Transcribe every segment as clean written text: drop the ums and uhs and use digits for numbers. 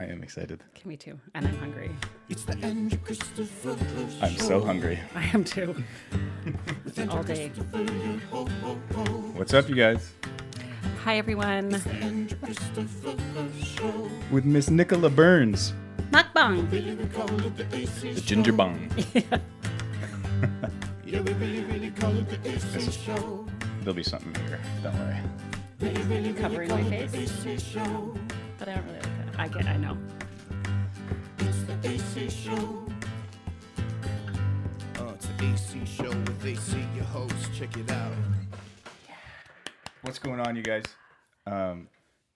I am excited. Me too. And I'm hungry. It's the Andrew Christopher Show. I'm so hungry. I am too. All day. What's up, you guys? Hi, everyone. Andrew Christopher Show. With Miss Nicola Burns. Mukbang. We call it the AC The ginger bong. Yeah, we really call it the AC Show. There'll be something here. Don't worry. Really Covering call my it the face. AC Show. But I don't really like it. I know. It's the AC Show. It's the AC Show with AC, your host. Check it out. What's going on, you guys?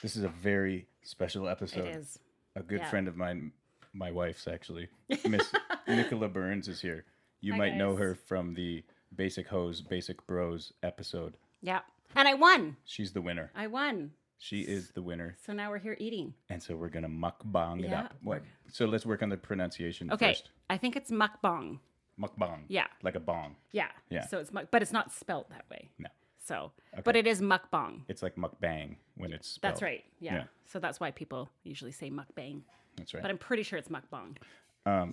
This is a very special episode. It is. A good Yeah. friend of mine, my wife's actually, Miss Nicola Burns is here. You Hi, might know guys. her from the Basic Hoes, Basic Bros episode. Yeah. And I won. She's the winner. I won. She is the winner. So now we're here eating. And so we're going to mukbang it Yeah. up. What? So let's work on the pronunciation Okay. first. I think it's mukbang. Mukbang. Yeah. Like a bong. Yeah. Yeah. So it's but it's not spelt that way. No. So, but it is mukbang. It's like mukbang when it's spelled. That's right. Yeah. Yeah. So that's why people usually say mukbang. That's right. But I'm pretty sure it's mukbang.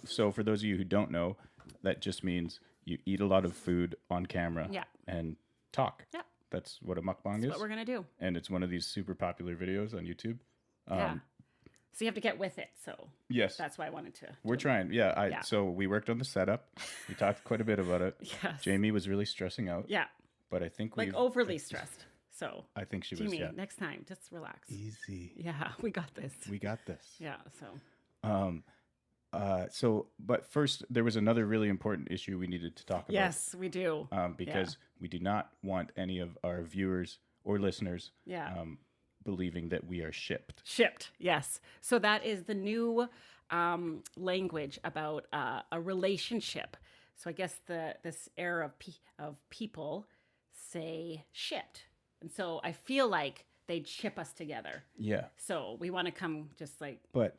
So for those of you who don't know, that just means you eat a lot of food on camera Yeah. and talk. Yeah. That's what a mukbang That's is. what we're gonna do. And it's one of these super popular videos on YouTube. Yeah. So you have to get with it. So Yes. that's why I wanted to. We're trying. Yeah, Yeah. So we worked on the setup. We talked quite a bit about it. Yes. Jamie was really stressing out. Yeah. But I think Like overly stressed. So I think she was, Jamie, yeah. next time, just relax. Easy. Yeah, we got this. We got this. Yeah. So But first, there was another really important issue we needed to talk about. yes, we do. Because we do not want any of our viewers or listeners Yeah. believing that we are shipped. Shipped. Yes. So that is the new language about a relationship. So I guess this era of people say shipped, and so I feel like they'd ship us together. Yeah. So we want to come just like But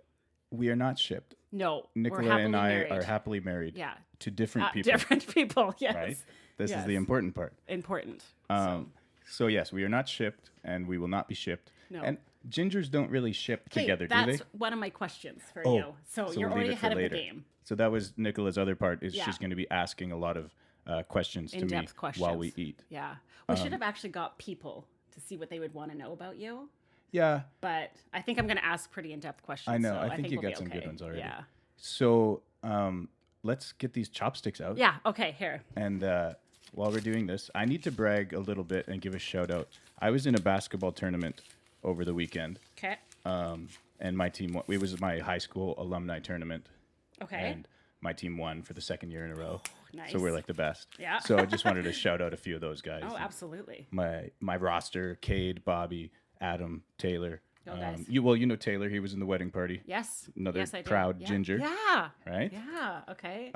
we are not shipped. no. Nicola we're happily and I married. are happily married Yeah. to different people. Different people. Yes. Right? This is Yes. the important part. Important. So yes, we are not shipped, and we will not be shipped. No. And gingers don't really ship together, do that's they? one of my questions for Oh, you. So, so you're we'll leave already it for ahead of the later. game. So that was Nicola's other part. Is Yeah. she's going to be asking a lot of questions to me In-depth questions. while we eat. Yeah. We should have actually got people to see what they would want to know about you. Yeah. But I think I'm going to ask pretty in-depth questions. I know. So I think you we'll got be some good okay. ones already. Yeah. So let's get these chopsticks out. Yeah. Okay. Here. And while we're doing this, I need to brag a little bit and give a shout out. I was in a basketball tournament over the weekend, Okay. and my team won. It was my high school alumni tournament, Okay. and my team won for the second year in a row. nice. So we're like the best. Yeah. So I just wanted to shout out a few of those guys. Oh, absolutely. My roster: Cade, Bobby, Adam, Taylor. Go guys. You know Taylor. He was in the wedding party. Yes. Another yes, I do. proud Yeah. ginger. Yeah. Right. Yeah. Okay.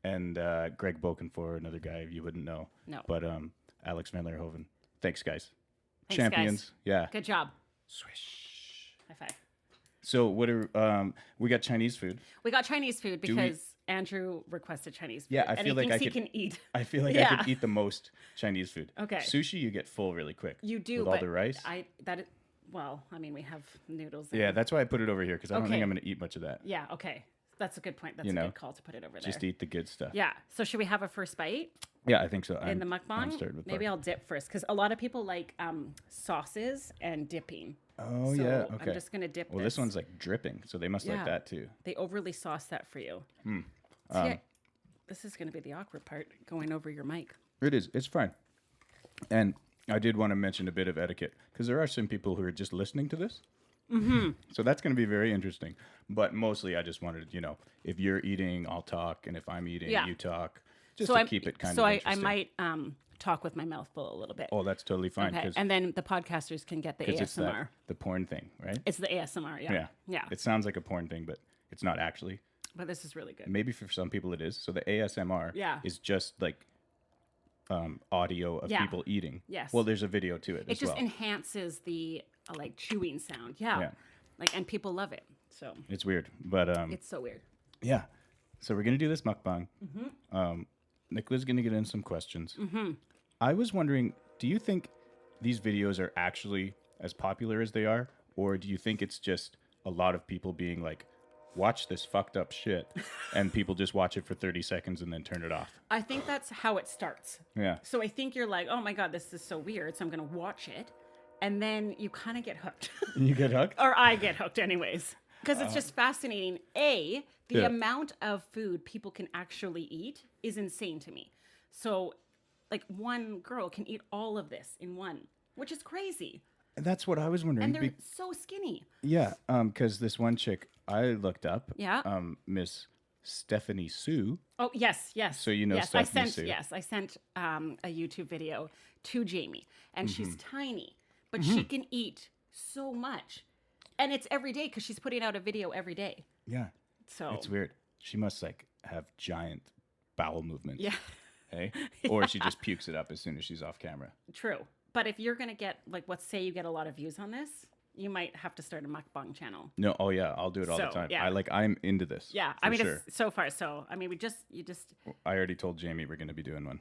And Greg Bokenfor, another guy you wouldn't know. No. But Alex Van Leerhoven. Thanks, guys. Thanks, Champions. guys. Yeah. Good job. Swish. High five. So what are we got Chinese food? We got Chinese food we- because Andrew requested Chinese food. Yeah, I and feel he like thinks I he could- can eat. I feel like I Yeah. could eat the most Chinese food. Okay. Sushi, you get full really quick. You do, with but all the rice. well, I mean, we have noodles. Yeah, that's why I put it over here because I don't think Okay. I'm going to eat much of that. Yeah. Okay. That's a good point. That's You a know, good call to put it over there. Just eat the good stuff. Yeah. So should we have a first bite Yeah, I think so. in the I'm mukbang? starting with Maybe pork. I'll dip first because a lot of people like sauces and dipping. Oh so yeah. Okay. I'm just gonna dip. Well, this one's like dripping, so they must like Yeah. that too. They overly sauce that for you. Hmm. See, this is gonna be the awkward part, going over your mic. It is. It's fine. And I did want to mention a bit of etiquette because there are some people who are just listening to this. Mm-hmm. So that's going to be very interesting. But mostly, I just wanted, if you're eating, I'll talk, and if I'm eating, Yeah. you talk, just So to I'm- keep it kind so of I interesting. might talk with my mouth full a little bit. Oh, that's totally fine Okay, because and then the podcasters can get the it's ASMR. the porn thing, right? It's the ASMR. Yeah. Yeah. It sounds like a porn thing, but it's not actually. But this is really good. Maybe for some people it is. So the ASMR Yeah. is just like audio of Yeah. people eating. Yes. Well, there's a video to it It as just well. enhances the like chewing sound. Yeah. Yeah. Like, and people love it. So It's weird, but it's so weird. yeah. So we're gonna do this mukbang. Nicola's gonna get in some questions. I was wondering, do you think these videos are actually as popular as they are, or do you think it's just a lot of people being like, watch this fucked up shit, and people just watch it for 30 seconds and then turn it off. I think that's how it starts. Yeah. So I think you're like, oh my God, this is so weird. So I'm going to watch it. And then you kind of get hooked. You get hooked? Or I get hooked anyways. Because it's just fascinating. The Yeah. amount of food people can actually eat is insane to me. So like one girl can eat all of this in one, which is crazy. That's what I was wondering. And they're so skinny. Yeah, because this one chick I looked up, Yeah. Miss Stephanie Sue. Oh, yes. So you know yes, Stephanie Sue. Yes, I sent a YouTube video to Jamie, and Mm-hmm. she's tiny, but she can eat so much. And it's every day because she's putting out a video every day. Yeah, So it's weird. She must like have giant bowel movements. Yeah, Hey? Or she just pukes it up as soon as she's off camera. true. But if you're going to get, like, let's say you get a lot of views on this, you might have to start a mukbang channel. No, oh yeah, I'll do it all the So, time. yeah. I'm into this. Yeah, for I mean, sure. it's so far. So, I mean, you just, I already told Jamie we're going to be doing one.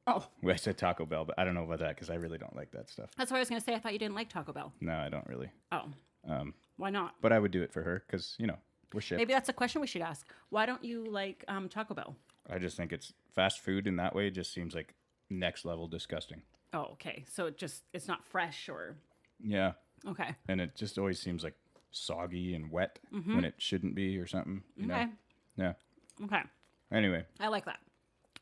oh, Well, I said Taco Bell, but I don't know about that because I really don't like that stuff. that's what I was going to say. I thought you didn't like Taco Bell. No, I don't really. Oh, why not? But I would do it for her because, we're shipped. Maybe that's a question we should ask. Why don't you like Taco Bell? I just think it's fast food in that way just seems like next level disgusting. Oh, okay. So it's not fresh or Yeah. okay. And it just always seems like soggy and wet when it shouldn't be or something. You know? Okay. Yeah. Okay. Anyway, I like that.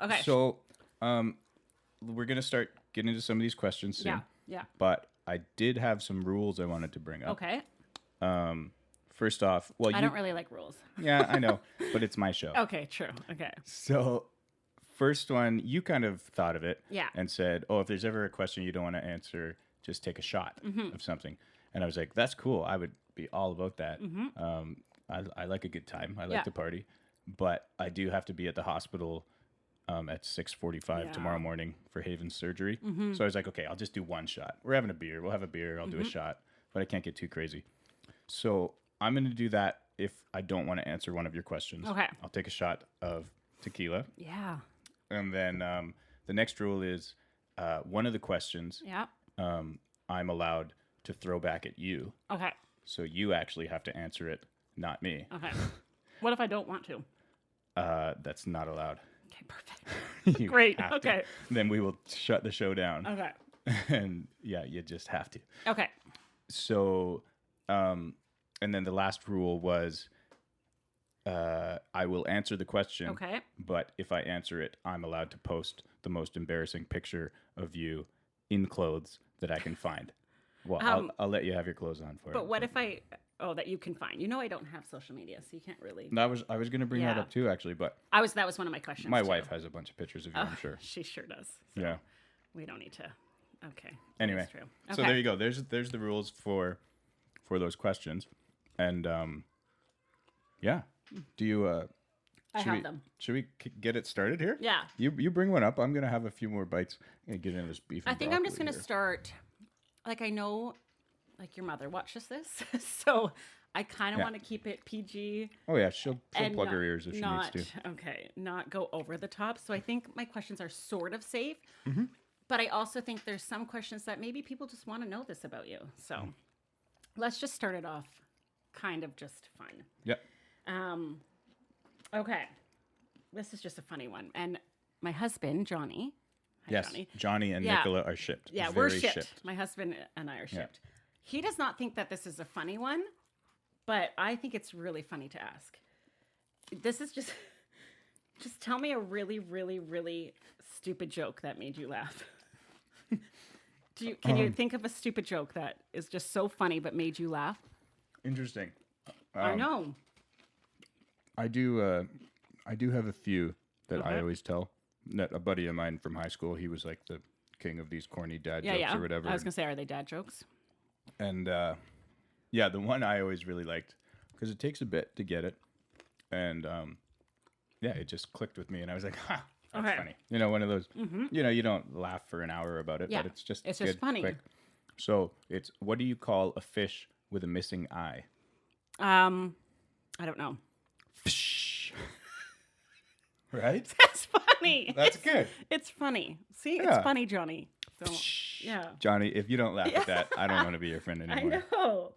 Okay. so we're going to start getting into some of these questions soon. yeah. But I did have some rules I wanted to bring up. Okay. First off, well, I don't really like rules. yeah, I know, but it's my show. Okay, true. Okay. So, first one, you kind of thought of it Yeah. and said, oh, if there's ever a question you don't want to answer, just take a shot Mm-hmm. of something. And I was like, that's cool. I would be all about that. Mm-hmm. I like a good time. I like Yeah. to party. But I do have to be at the hospital at 6:45 Yeah. Mm-hmm. tomorrow morning for Haven's surgery. So I was like, okay, I'll just do one shot. We're having a beer. We'll have a beer. I'll do a Mm-hmm. shot. But I can't get too crazy. So I'm going to do that if I don't want to answer one of your questions. Okay. I'll take a shot of tequila. Yeah. And then the next rule is one of the questions Yeah. I'm allowed to throw back at you. Okay. So you actually have to answer it, not me. Okay. What if I don't want to? That's not allowed. Okay, perfect. You Great. have to. Okay. Then we will shut the show down. Okay. And yeah, you just have to. Okay. So, and then the last rule was I will answer the question. Okay. But if I answer it, I'm allowed to post the most embarrassing picture of you in clothes that I can find. Well, I'll let you have your clothes on for it. But what if that you can find? You know, I don't have social media, so you can't really. I was going to bring that Yeah. up too, actually, but That was one of my questions. my too. wife has a bunch of pictures of you, I'm sure. She sure does. So Yeah. we don't need to. Okay. Anyway, That's true. so Okay. there you go. There's the rules for those questions, and yeah. Do you? I should have we, them. Should we get it started here? Yeah. You bring one up. I'm gonna have a few more bites and get into this beef. I and think I'm just broccoli gonna here. start. Like I know, like your mother watches this, so I kind of Yeah. want to keep it PG. Oh yeah, she'll and plug not- her ears if she not, needs to. Okay, not go over the top. So I think my questions are sort of safe, Mm-hmm. but I also think there's some questions that maybe people just want to know this about you. So Mm. let's just start it off kind of just fun. Yep. Okay, this is just a funny one. And my husband, Johnny. Hi, Yes, Johnny and Yeah. Nicola are shipped. Yeah, Very we're shipped. My husband and I are shipped. He does not think that this is a funny one, but I think it's really funny to ask. This is just tell me a really, really, really stupid joke that made you laugh. Can you think of a stupid joke that is just so funny but made you laugh? Interesting. I know. I do have a few that I Okay. always tell. That a buddy of mine from high school, he was like the king of these corny dad Yeah, jokes yeah. or whatever. I was gonna say, are they dad jokes? And yeah, the one I always really liked because it takes a bit to get it, and yeah, it just clicked with me, and I was like, "Ha, that's Okay. funny." You know, one of those. You know, you don't laugh for an hour about it, Yeah, but it's just it's just good, funny. quick. So it's what do you call a fish with a missing eye? I don't know. Fish. Right? That's funny. That's good. It's funny. See, Yeah. it's funny, Johnny. Don't. Yeah. Johnny, if you don't laugh at that, I don't want to be your friend I anymore. know.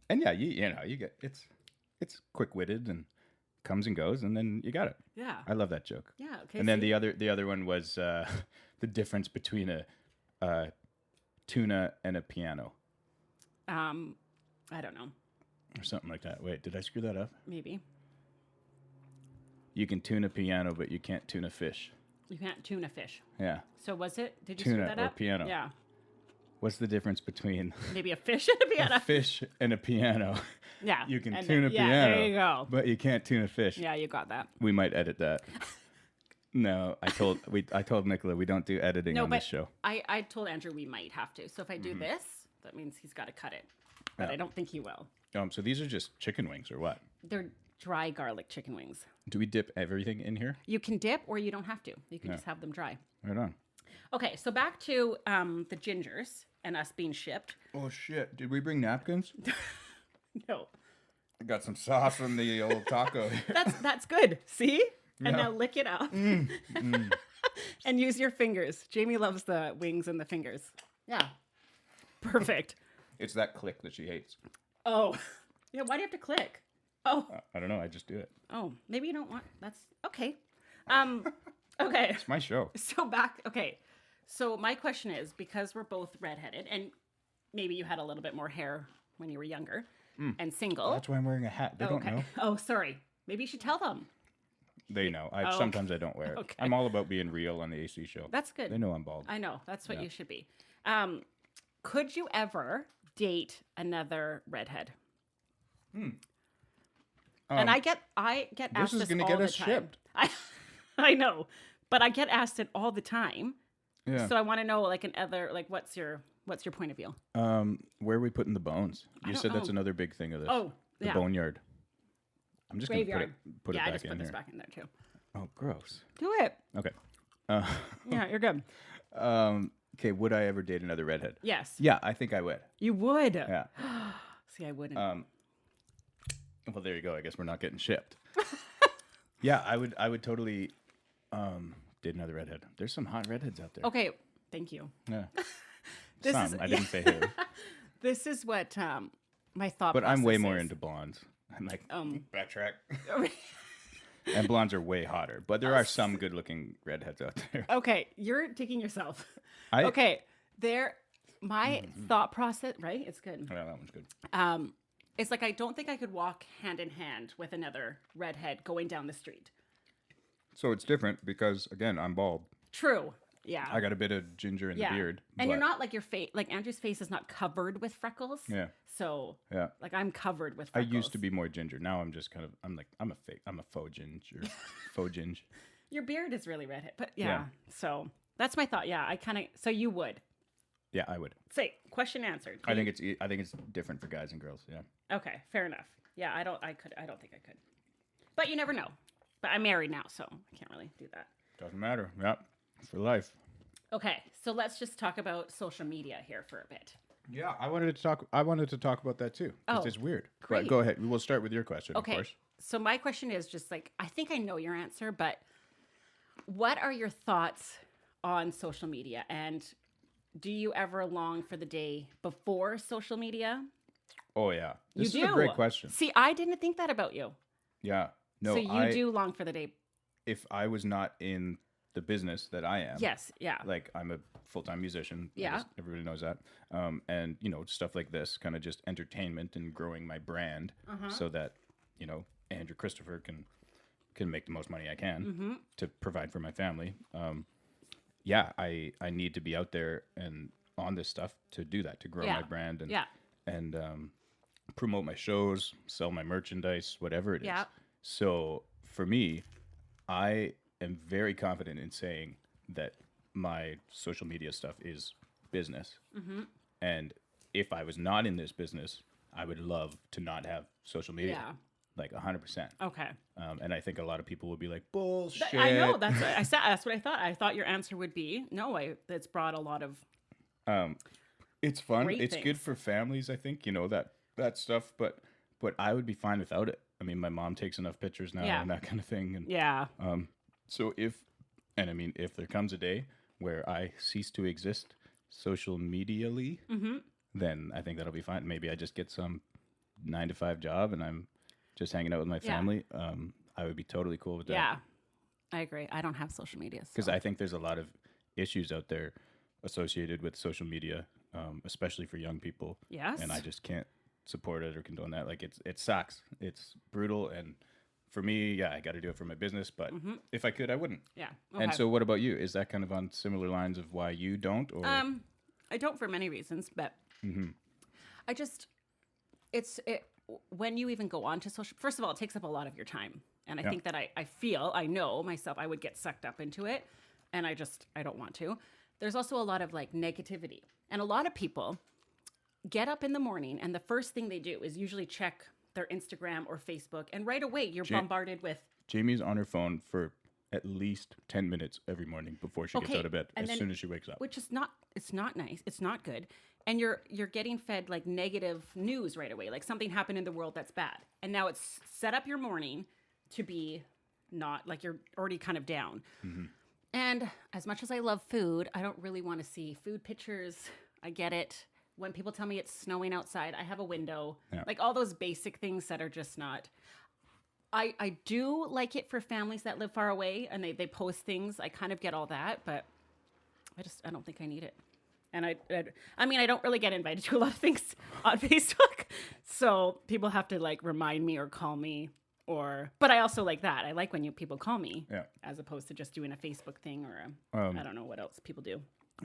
And yeah, you get it's quick-witted and comes and goes, and then you got it. Yeah. I love that joke. Yeah. Okay. And then see? the other one was the difference between a tuna and a piano, I don't know. or something like that. Wait, did I screw that up? Maybe. You can tune a piano, but you can't tune a fish. You can't tune a fish. Yeah. So was it? Did you Tuna screw that or up? piano. Yeah. What's the difference between Maybe a fish and a piano. a fish and a piano? Yeah. You can and tune a yeah, piano, there you go. but you can't tune a fish. Yeah, you got that. We might edit that. No, I told Nicola we don't do editing No, on but this show. I told Andrew we might have to. So if I do this, that means he's got to cut it. But Yeah. I don't think he will. So these are just chicken wings or what? They're dry garlic chicken wings. Do we dip everything in here? You can dip or you don't have to. You can just have them dry. Right on. Okay, so back to the gingers and us being shipped. Oh shit! Did we bring napkins? No, I got some sauce from the old taco. that's good. See? And Yeah. now lick it up and use your fingers. Jamie loves the wings and the fingers. Yeah. Perfect. It's that click that she hates. Oh. Yeah, why do you have to click? Oh. I don't know. I just do it. Oh, maybe you don't want that's okay. Okay. It's my show. So my question is, because we're both redheaded and maybe you had a little bit more hair when you were younger and single. That's why I'm wearing a hat. They don't know. Oh, sorry. Maybe you should tell them. They know. okay. Sometimes I don't wear it. Okay. I'm all about being real on the AC show. That's good. They know I'm bald. I know. That's what you should be. Could you ever date another redhead? And I get asked is this gonna all get the us time. shipped. I know, but I get asked it all the time. Yeah. So I want to know, what's your point of view? Where are we putting the bones? You don't said that's know. another big thing of this. Oh, the yeah. boneyard. I'm just gonna Graveyard. put Yeah, it I back just in put this here. back in there too. Oh, gross. Do it. Okay. Yeah, you're good. Okay. Would I ever date another redhead? Yes, Yeah, I think I would. you would. Yeah. See, I wouldn't. Well, there you go. I guess we're not getting shipped. Yeah, I would totally date another redhead. There's some hot redheads out there. Okay, thank you. Yeah. This Some. is- I didn't say who. This is what my thought. But I'm way process more is. into blondes. I'm like, backtrack. And blondes are way hotter. But there are some good-looking redheads out there. Okay, you're taking yourself. I- Okay, my thought process, right? It's good. Yeah, that one's good. It's like I don't think I could walk hand in hand with another redhead going down the street. So it's different because, again, I'm bald. True. Yeah. I got a bit of ginger in the beard. And you're but- not like your face, like Andrew's face is not covered with freckles. Yeah. So, Yeah. like I'm covered with I freckles. used to be more ginger. Now I'm just kind of, I'm a faux ginger. Faux ginger. Your beard is really redhead, but yeah. Yeah. So that's my thought. Yeah, so you would Yeah, I would. say question answered. I think it's different for guys and girls. Yeah. Okay, fair enough. Yeah, I don't think I could. But you never know. But I'm married now, so I can't really do that. Doesn't matter. Yeah. For life. Okay, so let's just talk about social media here for a bit. Yeah, I wanted to talk about that too. Oh, It's weird. great. But go ahead. We'll start with your question, Okay, of course. so my question is just like, I think I know your answer, but what are your thoughts on social media? And do you ever long for the day before social media? Oh yeah. This you is do. a great question. See, I didn't think that about you. Yeah. No, so you do long for the day. If I was not in the business that I am. Yes, yeah. Like I'm a full-time musician. I Yeah. guess everybody knows that. And stuff like this, kind of just entertainment and growing my brand so that, Andrew Christopher can make the most money I can to provide for my family. Yeah, I need to be out there and on this stuff to do that, to grow Yeah. my brand and Yeah. and promote my shows, sell my merchandise, whatever it is. Yeah. So for me, I am very confident in saying that my social media stuff is business. And if I was not in this business, I would love to not have social media. Yeah. Like 100%. Okay. And I think a lot of people would be like, bullshit. I know that's what I thought. I thought your answer would be no. It's brought a lot of It's fun. Great It's things. good for families, I think, that stuff. But I would be fine without it. I mean, my mom takes enough pictures now Yeah. and that kind of thing. And yeah. so if there comes a day where I cease to exist social medially, then I think that'll be fine. Maybe I just get some 9-to-5 job and I'm just hanging out with my Yeah. family. I would be totally cool with that. Yeah, I agree. I don't have social media. Because So. I think there's a lot of issues out there associated with social media, especially for young people. Yes. And I just can't support it or condone that. Like it sucks. It's brutal. And for me, yeah, I got to do it for my business. But if I could, I wouldn't. Yeah. Okay. And so, what about you? Is that kind of on similar lines of why you don't? Or I don't for many reasons, but I just when you even go on to social. First of all, it takes up a lot of your time, and I think that I know myself, I would get sucked up into it, and I don't want to. There's also a lot of like negativity, and a lot of people get up in the morning, and the first thing they do is usually check their Instagram or Facebook, and right away you're bombarded with. Jamie's on her phone for at least 10 minutes every morning before she gets out of bed, as soon as she wakes up. Which is it's not nice. It's not good. And you're getting fed like negative news right away. Like something happened in the world that's bad. And now it's set up your morning to be not like you're already kind of down. And as much as I love food, I don't really want to see food pictures. I get it. When people tell me it's snowing outside, I have a window. Yeah. Like all those basic things that are just not. I do like it for families that live far away and they post things. I kind of get all that, but I don't think I need it. And I mean, I don't really get invited to a lot of things on Facebook. So people have to like remind me or call me but I also like that. I like when people call me as opposed to just doing a Facebook thing or I don't know what else people do.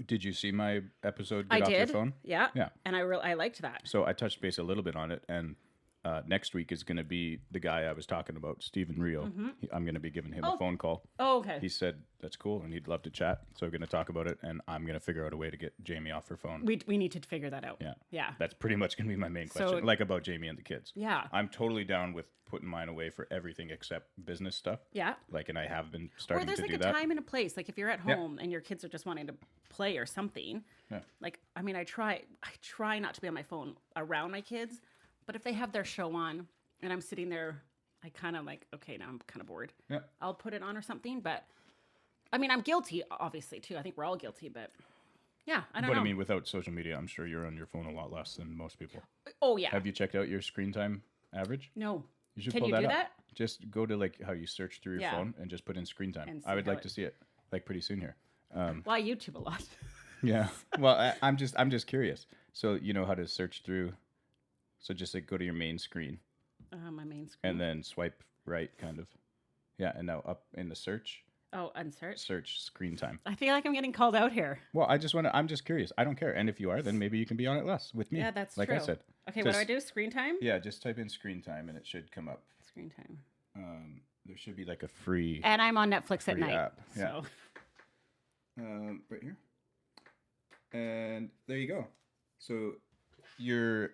Did you see my episode, I Get Off did. Your Phone? Yeah. Yeah. And I liked that. So I touched base a little bit on it, and next week is going to be the guy I was talking about, Stephen Rio. I'm going to be giving him a phone call. Oh, okay. He said that's cool, and he'd love to chat. So we're going to talk about it, and I'm going to figure out a way to get Jamie off her phone. We need to figure that out. Yeah. Yeah. That's pretty much going to be my main question, like about Jamie and the kids. Yeah. I'm totally down with putting mine away for everything except business stuff. Yeah. Like, and I have been Or starting there's to like do a that. time and a place. Like if you're at home and your kids are just wanting to play or something. Yeah. Like, I mean, I try not to be on my phone around my kids, but if they have their show on and I'm sitting there, I kind of like, okay, now I'm kind of bored. Yeah. I'll put it on or something. But I mean, I'm guilty, obviously, too. I think we're all guilty, but yeah, I don't know. But I mean, without social media, I'm sure you're on your phone a lot less than most people. Oh, yeah. Have you checked out your screen time average? No. You should Can pull you that do up. that? Just go to like how you search through your phone and just put in screen time. And see I would how like it- to see it like pretty soon here. Well, I YouTube a lot. Yeah. Well, I'm just curious. So you know how to search through. So just like go to your main screen My main screen. and then swipe right, kind of. Yeah, and now up in the search Unsearch. screen time. I feel like I'm getting called out here. Well, I'm just curious. I don't care. And if you are, then maybe you can be on it less with me. Yeah, that's like true. I said. Okay, what do I do? Screen time? Yeah, just type in screen time and it should come up. Screen time. There should be like a free And I'm on Netflix at free night. app. Yeah. So Right here. And there you go. So you're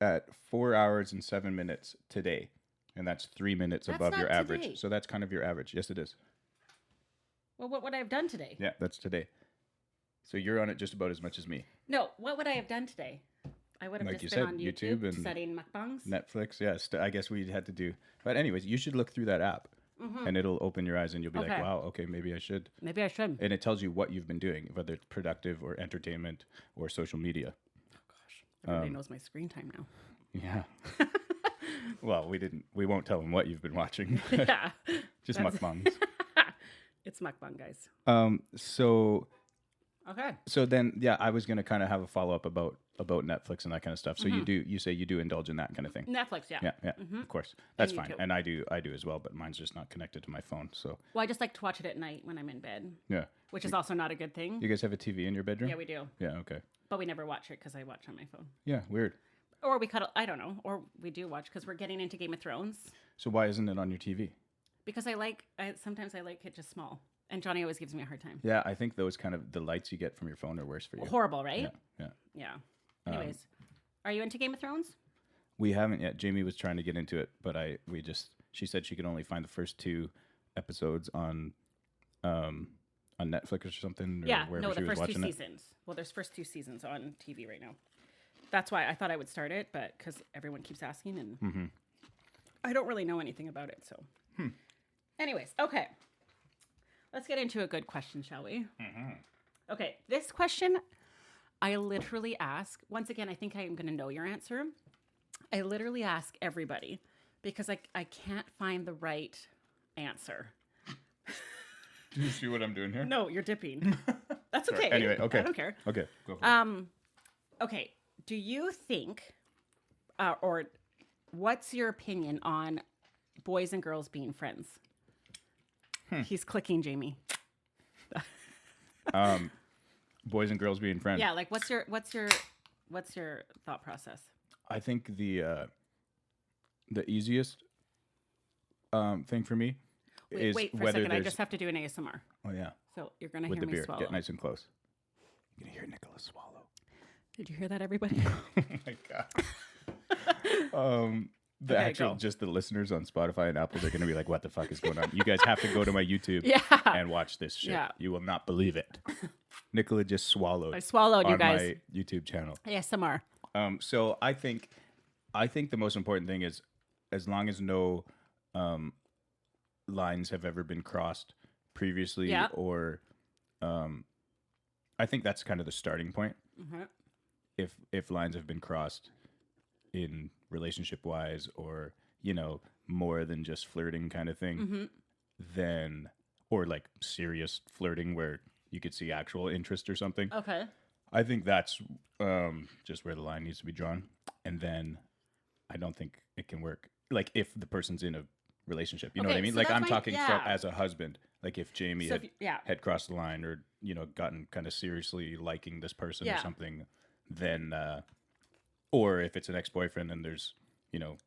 at 4 hours and 7 minutes today. And that's 3 minutes That's above your not average. today. So that's kind of your average. Yes, it is. well, what would I have done today? Yeah, that's today. So you're on it just about as much as me. No, what would I have done today? I would have Like just you been said, on YouTube YouTube and studying mukbangs. Netflix, yes. I guess we had to do. But anyways, you should look through that app. And it'll open your eyes and you'll be like, Okay. wow, okay, maybe I should. Maybe I should. And it tells you what you've been doing, whether it's productive or entertainment or social media. Everybody knows my screen time now. Yeah. Well, we won't tell them what you've been watching. Yeah. Just mukbangs. It's mukbang, guys. So Okay. then, yeah, I was going to kind of have a follow-up about Netflix and that kind of stuff. So you say you do indulge in that kind of thing. Netflix, yeah. Yeah, of course. That's fine. YouTube. And I do as well, but mine's just not connected to my phone. So, Well, I just like to watch it at night when I'm in bed, yeah. which is also not a good thing. You guys have a TV in your bedroom? Yeah, we do. Yeah, okay. But we never watch it because I watch on my phone. Yeah, weird. Or we I don't know. Or we do watch because we're getting into Game of Thrones. So why isn't it on your TV? Because sometimes I like it just small. And Johnny always gives me a hard time. Yeah, I think those kind of the lights you get from your phone are worse for you. Horrible, right? Yeah. Yeah. Anyways, are you into Game of Thrones? We haven't yet. Jamie was trying to get into it, but she said she could only find the first 2 episodes on Netflix or something. Or Yeah, wherever no, she the was first 2 watching it. seasons. Well, there's first 2 seasons on TV right now. That's why I thought I would start it, but because everyone keeps asking, and I don't really know anything about it. So, anyways, okay, let's get into a good question, shall we? Okay, this question I literally ask, once again, I think I am going to know your answer. I literally ask everybody because I can't find the right answer. Do you see what I'm doing here? No, you're dipping. That's okay. Anyway, okay. I don't care. Okay, go for it. Okay. Do you think, or what's your opinion on boys and girls being friends? He's clicking, Jamie. Boys and girls being friends. Yeah, like what's your thought process? I think the easiest thing for me is Wait for a whether second. I there's. just have to do an ASMR. Oh yeah, So you're gonna with hear the me beer. swallow. Get nice and close. You're gonna hear Nicola swallow. Did you hear that, everybody? Oh my god. The Okay, actual, go. just the listeners on Spotify and Apple, they're gonna be like, "What the fuck is going on?" You guys have to go to my YouTube Yeah. and watch this shit. Yeah. You will not believe it. Nicola just swallowed. I swallowed, you on guys. my YouTube channel. ASMR. So I think the most important thing is, as long as no lines have ever been crossed previously, Yeah. or I think that's kind of the starting point. Mm-hmm. If lines have been crossed in relationship wise, or more than just flirting kind of thing, Mm-hmm. then, or like serious flirting where you could see actual interest or something. Okay. I think that's just where the line needs to be drawn. And then I don't think it can work. Like if the person's in a relationship, you know what I Okay, mean? so Like that's I'm my- talking yeah. as a husband. Like if Jamie So if had crossed the line, or, gotten kind of seriously liking this person or Yeah. something, then, or if it's an ex-boyfriend and there's,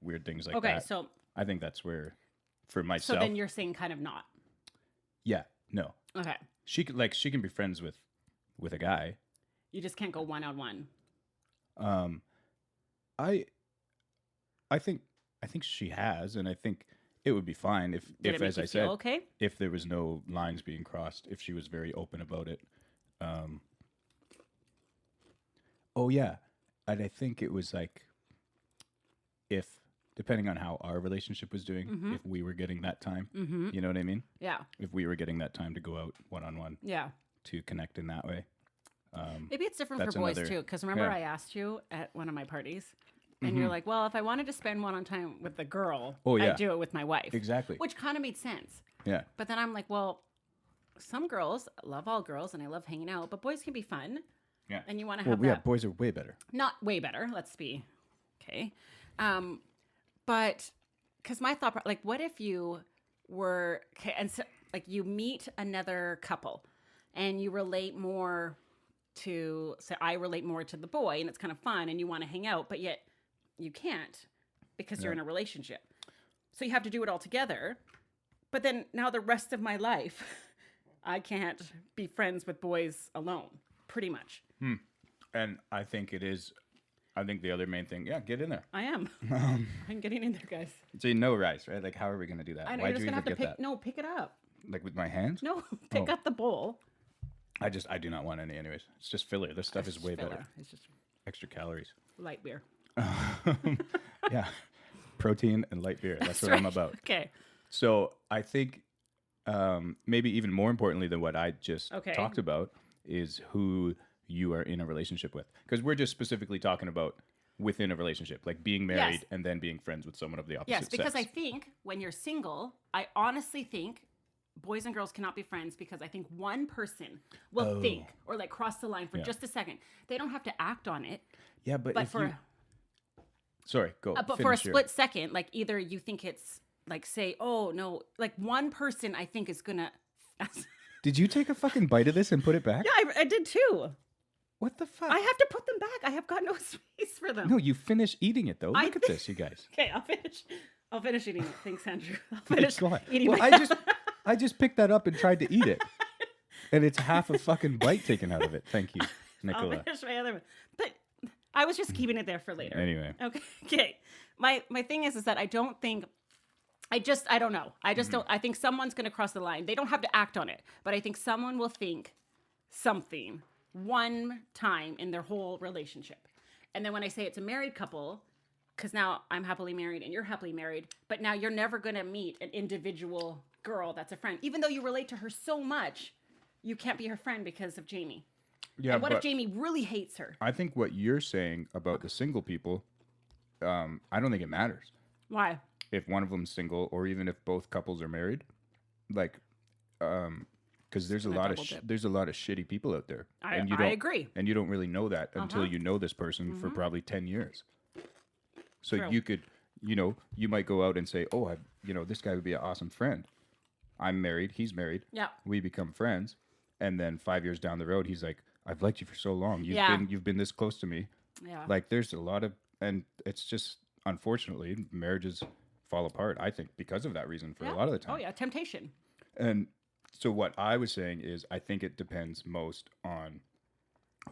weird things like Okay, that. so I think that's where, for so myself, then you're saying kind of not. yeah, no. Okay. She can be friends with a guy. You just can't go one-on-one. I think she has, and I think it would be fine if Did it make as you I feel said, okay? if there was no lines being crossed, if she was very open about it. Oh yeah, and I think it was like, if depending on how our relationship was doing, Mm-hmm. if we were getting that time, you know what I mean? Yeah. If we were getting that time to go out one-on-one Yeah. to connect in that way. Maybe it's different That's for boys another- too. Because remember, yeah. I asked you at one of my parties, and you're like, "Well, if I wanted to spend one on time with the girl, Oh, yeah. I'd do it with my wife." Exactly. Which kind of made sense. Yeah. But then I'm like, well, some girls love all girls, and I love hanging out, but boys can be fun, Yeah. and you want to Well, have yeah, that. boys are way better. Not way better. Let's be okay. But because my thought, like, what if you were okay, and so, like, you meet another couple, and you relate more to, say, I relate more to the boy, and it's kind of fun, and you want to hang out, but yet you can't because you're in a relationship. So you have to do it all together. But then now the rest of my life, I can't be friends with boys alone, pretty much. And I think the other main thing, yeah, get in there. I am. I'm getting in there, guys. So you know rice, right? Like, how are we going to do that? I know Why'd you're just you gonna even have to get pick. that? No, pick it up. Like with my hands? No, pick Oh. up the bowl. I do not want any anyways. It's just filler. This stuff is way Filler. better. It's just Extra calories. light beer. Yeah. Protein and light beer. That's what I'm about. Okay. So I think maybe even more importantly than what I just Okay. talked about is who you are in a relationship with. Because we're just specifically talking about within a relationship, like being married Yes. and then being friends with someone of the opposite Yes, because I sex. think when you're single, I honestly think boys and girls cannot be friends because I think one person will think or like cross the line for just a second. They don't have to act on it, Yeah, but but if for you... Sorry, go. but for a finish your- split second, like either you think it's like say, oh no, like one person I think is gonna. Did you take a fucking bite of this and put it back? Yeah, I did too. What the fuck? I have to put them back. I have got no space for them. No, you finish eating it though. I Look at thi- this, you guys. Okay, I'll finish. I'll finish eating it. Thanks, Andrew. I'll finish Go on. eating. Well, my- I just picked that up and tried to eat it, and it's half a fucking bite taken out of it. Thank you, I'll Nicola. finish my other one. But I was just keeping it there for later. Anyway, Okay. My thing is that I don't think. I don't know. I just don't. I think someone's going to cross the line. They don't have to act on it, but I think someone will think something one time in their whole relationship. And then when I say it's a married couple, because now I'm happily married and you're happily married, but now you're never going to meet an individual girl that's a friend. Even though you relate to her so much, you can't be her friend because of Jamie. Yeah, And what if but Jamie really hates her? I think what you're saying about the single people, I don't think it matters Why? if one of them's single or even if both couples are married. Like, because there's a gonna lot of double dip. there's a lot of shitty people out there, I and you I don't agree. and you don't really know that until you know this person for probably 10 years. So True. you could, you might go out and say, oh, this guy would be an awesome friend. I'm married, he's married. Yeah. We become friends, and then 5 years down the road, he's like, I've liked you for so long. Yeah. You've been this close to me. Yeah. Like there's a lot of, and it's just unfortunately marriages fall apart. I think because of that reason for a lot of the time. Oh yeah, temptation. And so what I was saying is I think it depends most on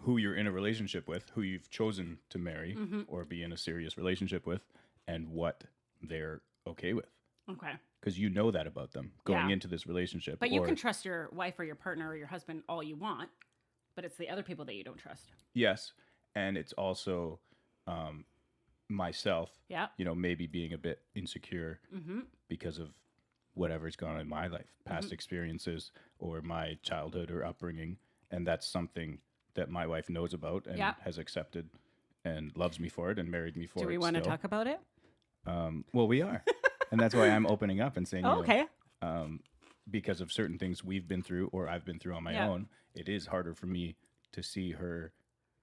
who you're in a relationship with, who you've chosen to marry or be in a serious relationship with, and what they're okay with. Okay. Because you know that about them going Yeah. into this relationship. But you can trust your wife or your partner or your husband all you want, but it's the other people that you don't trust. Yes. And it's also myself, Yeah. Maybe being a bit insecure because of whatever's gone on in my life, past experiences or my childhood or upbringing. And that's something that my wife knows about and has accepted and loves me for it and married me for it. Do we want to still. talk about it? Well, we are. And that's why I'm opening up and saying, Oh, okay. Because of certain things we've been through or I've been through on my own, it is harder for me to see her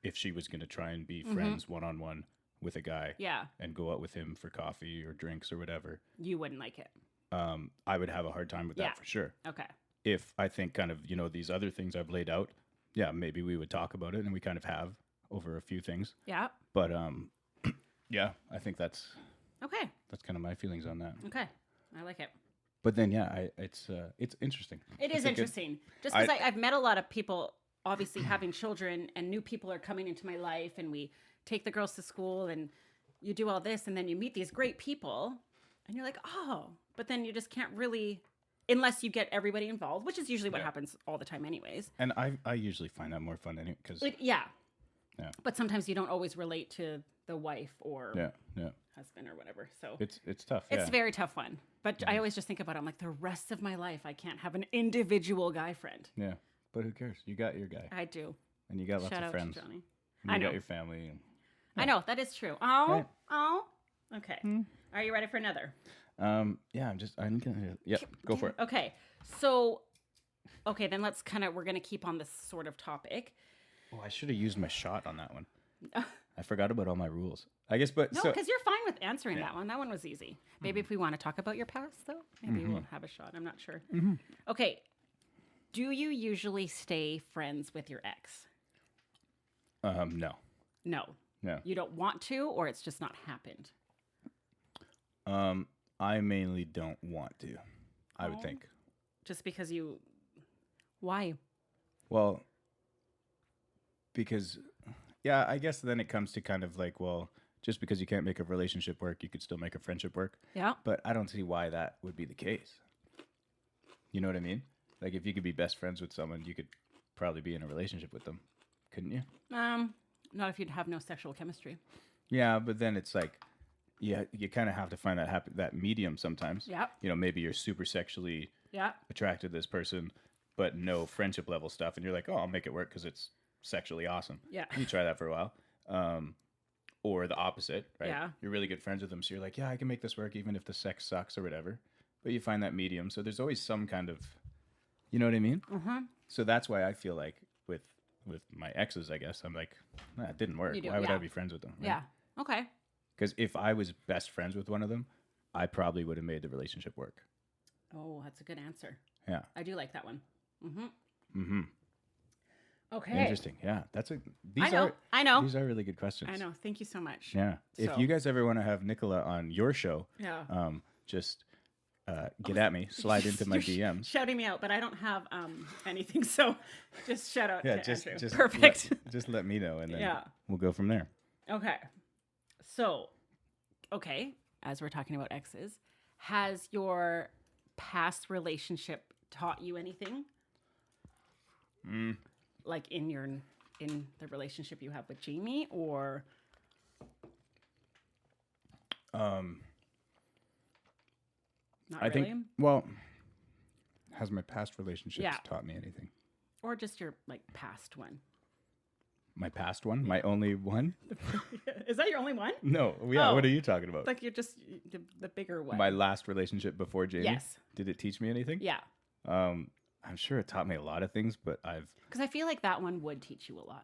if she was going to try and be friends one-on-one with a guy Yeah. and go out with him for coffee or drinks or whatever. You wouldn't like it. I would have a hard time with Yeah. that for sure. Okay. If I think kind of, these other things I've laid out, maybe we would talk about it, and we kind of have over a few things. Yeah. But yeah, I think that's Okay. kind of my feelings on that. Okay. I like it. But then it's interesting. It I is think interesting. Just because I've met a lot of people, obviously having children, and new people are coming into my life, and we take the girls to school, and you do all this, and then you meet these great people, and you're like, oh, but then you just can't really, unless you get everybody involved, which is usually what happens all the time anyways. And I usually find that more fun anyway, because Yeah. Yeah. But sometimes you don't always relate to the wife or yeah, husband or whatever. So it's tough. it's a very tough one. But I always just think about it. I'm like, the rest of my life, I can't have an individual guy friend. Yeah, but who cares? You got your guy, I do. and you got lots Shout of out friends. to Johnny. And I you know. got your family. And, I know, that is true. Oh, Right. oh. Okay. Are you ready for another? yeah, I'm gonna. Yep, go for it. Okay. So, then we're going to keep on this sort of topic. Oh, I should have used my shot on that one. I forgot about all my rules. I guess, but No, so because you're fine with answering that one. That one was easy. Maybe if we want to talk about your past, though, maybe we'll have a shot. I'm not sure. Okay. Do you usually stay friends with your ex? no, No. no. You don't want to, or it's just not happened? I mainly don't want to. I would think. Just because you. Why? Well, because, yeah, I guess then it comes to kind of like, well, just because you can't make a relationship work, you could still make a friendship work. Yeah. But I don't see why that would be the case. You know what I mean? Like, if you could be best friends with someone, you could probably be in a relationship with them, couldn't you? Not if you'd have no sexual chemistry. Yeah, but then it's like, yeah, you kind of have to find that medium sometimes. Yeah. Maybe you're super sexually Yeah. attracted to this person, but no friendship level stuff, and you're like, oh, I'll make it work because it's sexually awesome. Yeah. You try that for a while. Or the opposite, right? Yeah. You're really good friends with them, so you're like, yeah, I can make this work even if the sex sucks or whatever. But you find that medium, so there's always some kind of, you know what I mean? Mm-hmm. So that's why I feel like with my exes, I guess, I'm like, nah, it didn't work. You do, Why would yeah. I be friends with them? Right? Yeah. Okay. Because if I was best friends with one of them, I probably would have made the relationship work. Oh, that's a good answer. Yeah. I do like that one. Mm-hmm. Okay. Interesting. Yeah. I know. These are really good questions. I know. Thank you so much. Yeah. If So- you guys ever want to have Nicola on your show, Yeah. just get at me, slide into my You're DMs. shouting me out, but I don't have anything, so just shout out Yeah, to just Andrew. just Perfect. just let me know, and then Yeah. we'll go from there. Okay. So, as we're talking about exes, has your past relationship taught you anything? Like in the relationship you have with Jamie, or not I really? think. Well, has my past relationships Yeah. taught me anything? Or just your like past one? My past one? My only one? Is that your only one? No. Yeah. Oh. What are you talking about? Like you're just the bigger one. My last relationship before Jamie? Yes. Did it teach me anything? Yeah. I'm sure it taught me a lot of things, but Because I feel like that one would teach you a lot.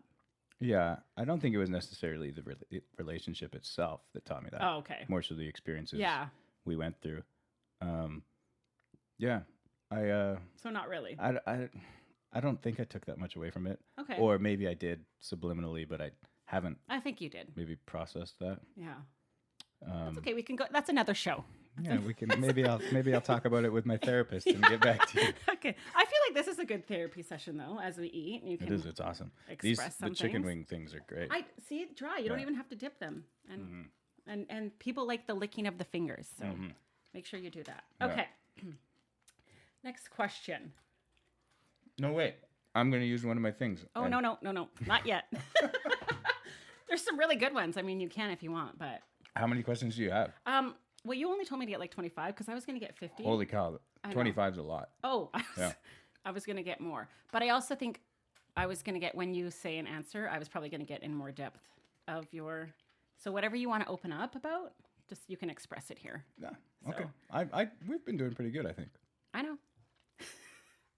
yeah, I don't think it was necessarily the relationship itself that taught me that. Oh, okay. More so the experiences Yeah. we went through. Yeah, So not really. I don't think I took that much away from it. Okay. Or maybe I did subliminally, but I haven't I think you did. maybe processed that. Yeah. That's okay. We can go. That's another show. Yeah, we can maybe I'll talk about it with my therapist and get back to you. Okay. I feel like this is a good therapy session though, as we eat. You It can is. It's awesome. express The some chicken things. wing things are great. I see it dry. You don't Yeah. even have to dip them. And people like the licking of the fingers. So make sure you do that. Yeah. Okay. Next question. No, wait. I'm going to use one of my things. Oh, and- no, not yet. There's some really good ones. I mean, you can if you want, but How many questions do you have? well, you only told me to get like 25 because I was going to get 50. Holy cow. I know. 25 is a lot. Oh, Yeah. I was going to get more. But I also think I was going to get, when you say an answer, I was probably going to get in more depth of your, so whatever you want to open up about, just you can express it here. Yeah. Okay. So- We've been doing pretty good, I think. I know.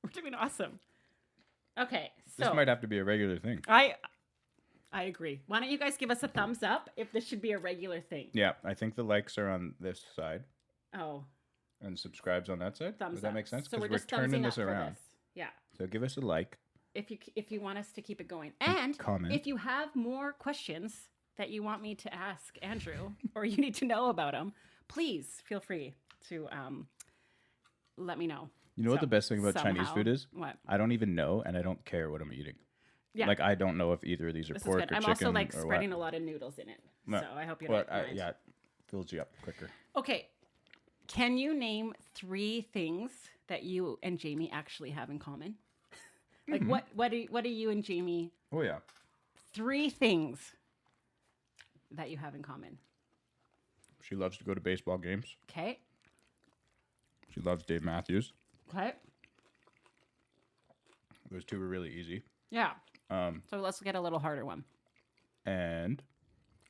We're doing awesome. Okay, This so might have to be a regular thing. I agree. Why don't you guys give us a thumbs up if this should be a regular thing? Yeah, I think the likes are on this side Oh, and subscribes on that side. thumbs Does that up. make sense? So Because we're just turning thumbsing this up for around. this. Yeah. So give us a like. If you want us to keep it going, and comment. if you have more questions that you want me to ask Andrew or you need to know about him, please feel free to let me know. You know what the best thing about Chinese somehow. food is? What? I don't even know, and I don't care what I'm eating. Yeah. Like, I don't know if either of these are This is pork good. or I'm chicken also like or spreading what. a lot of noodles in it, No. so I hope you Well, don't mind. yeah, it fills you up quicker. Okay, can you name 3 things that you and Jamie actually have in common? Like what do you and Jamie? Oh, yeah. 3 things that you have in common. She loves to go to baseball games. Okay. She loves Dave Matthews. Okay. Those 2 were really easy. Yeah. So let's get a little harder one. And,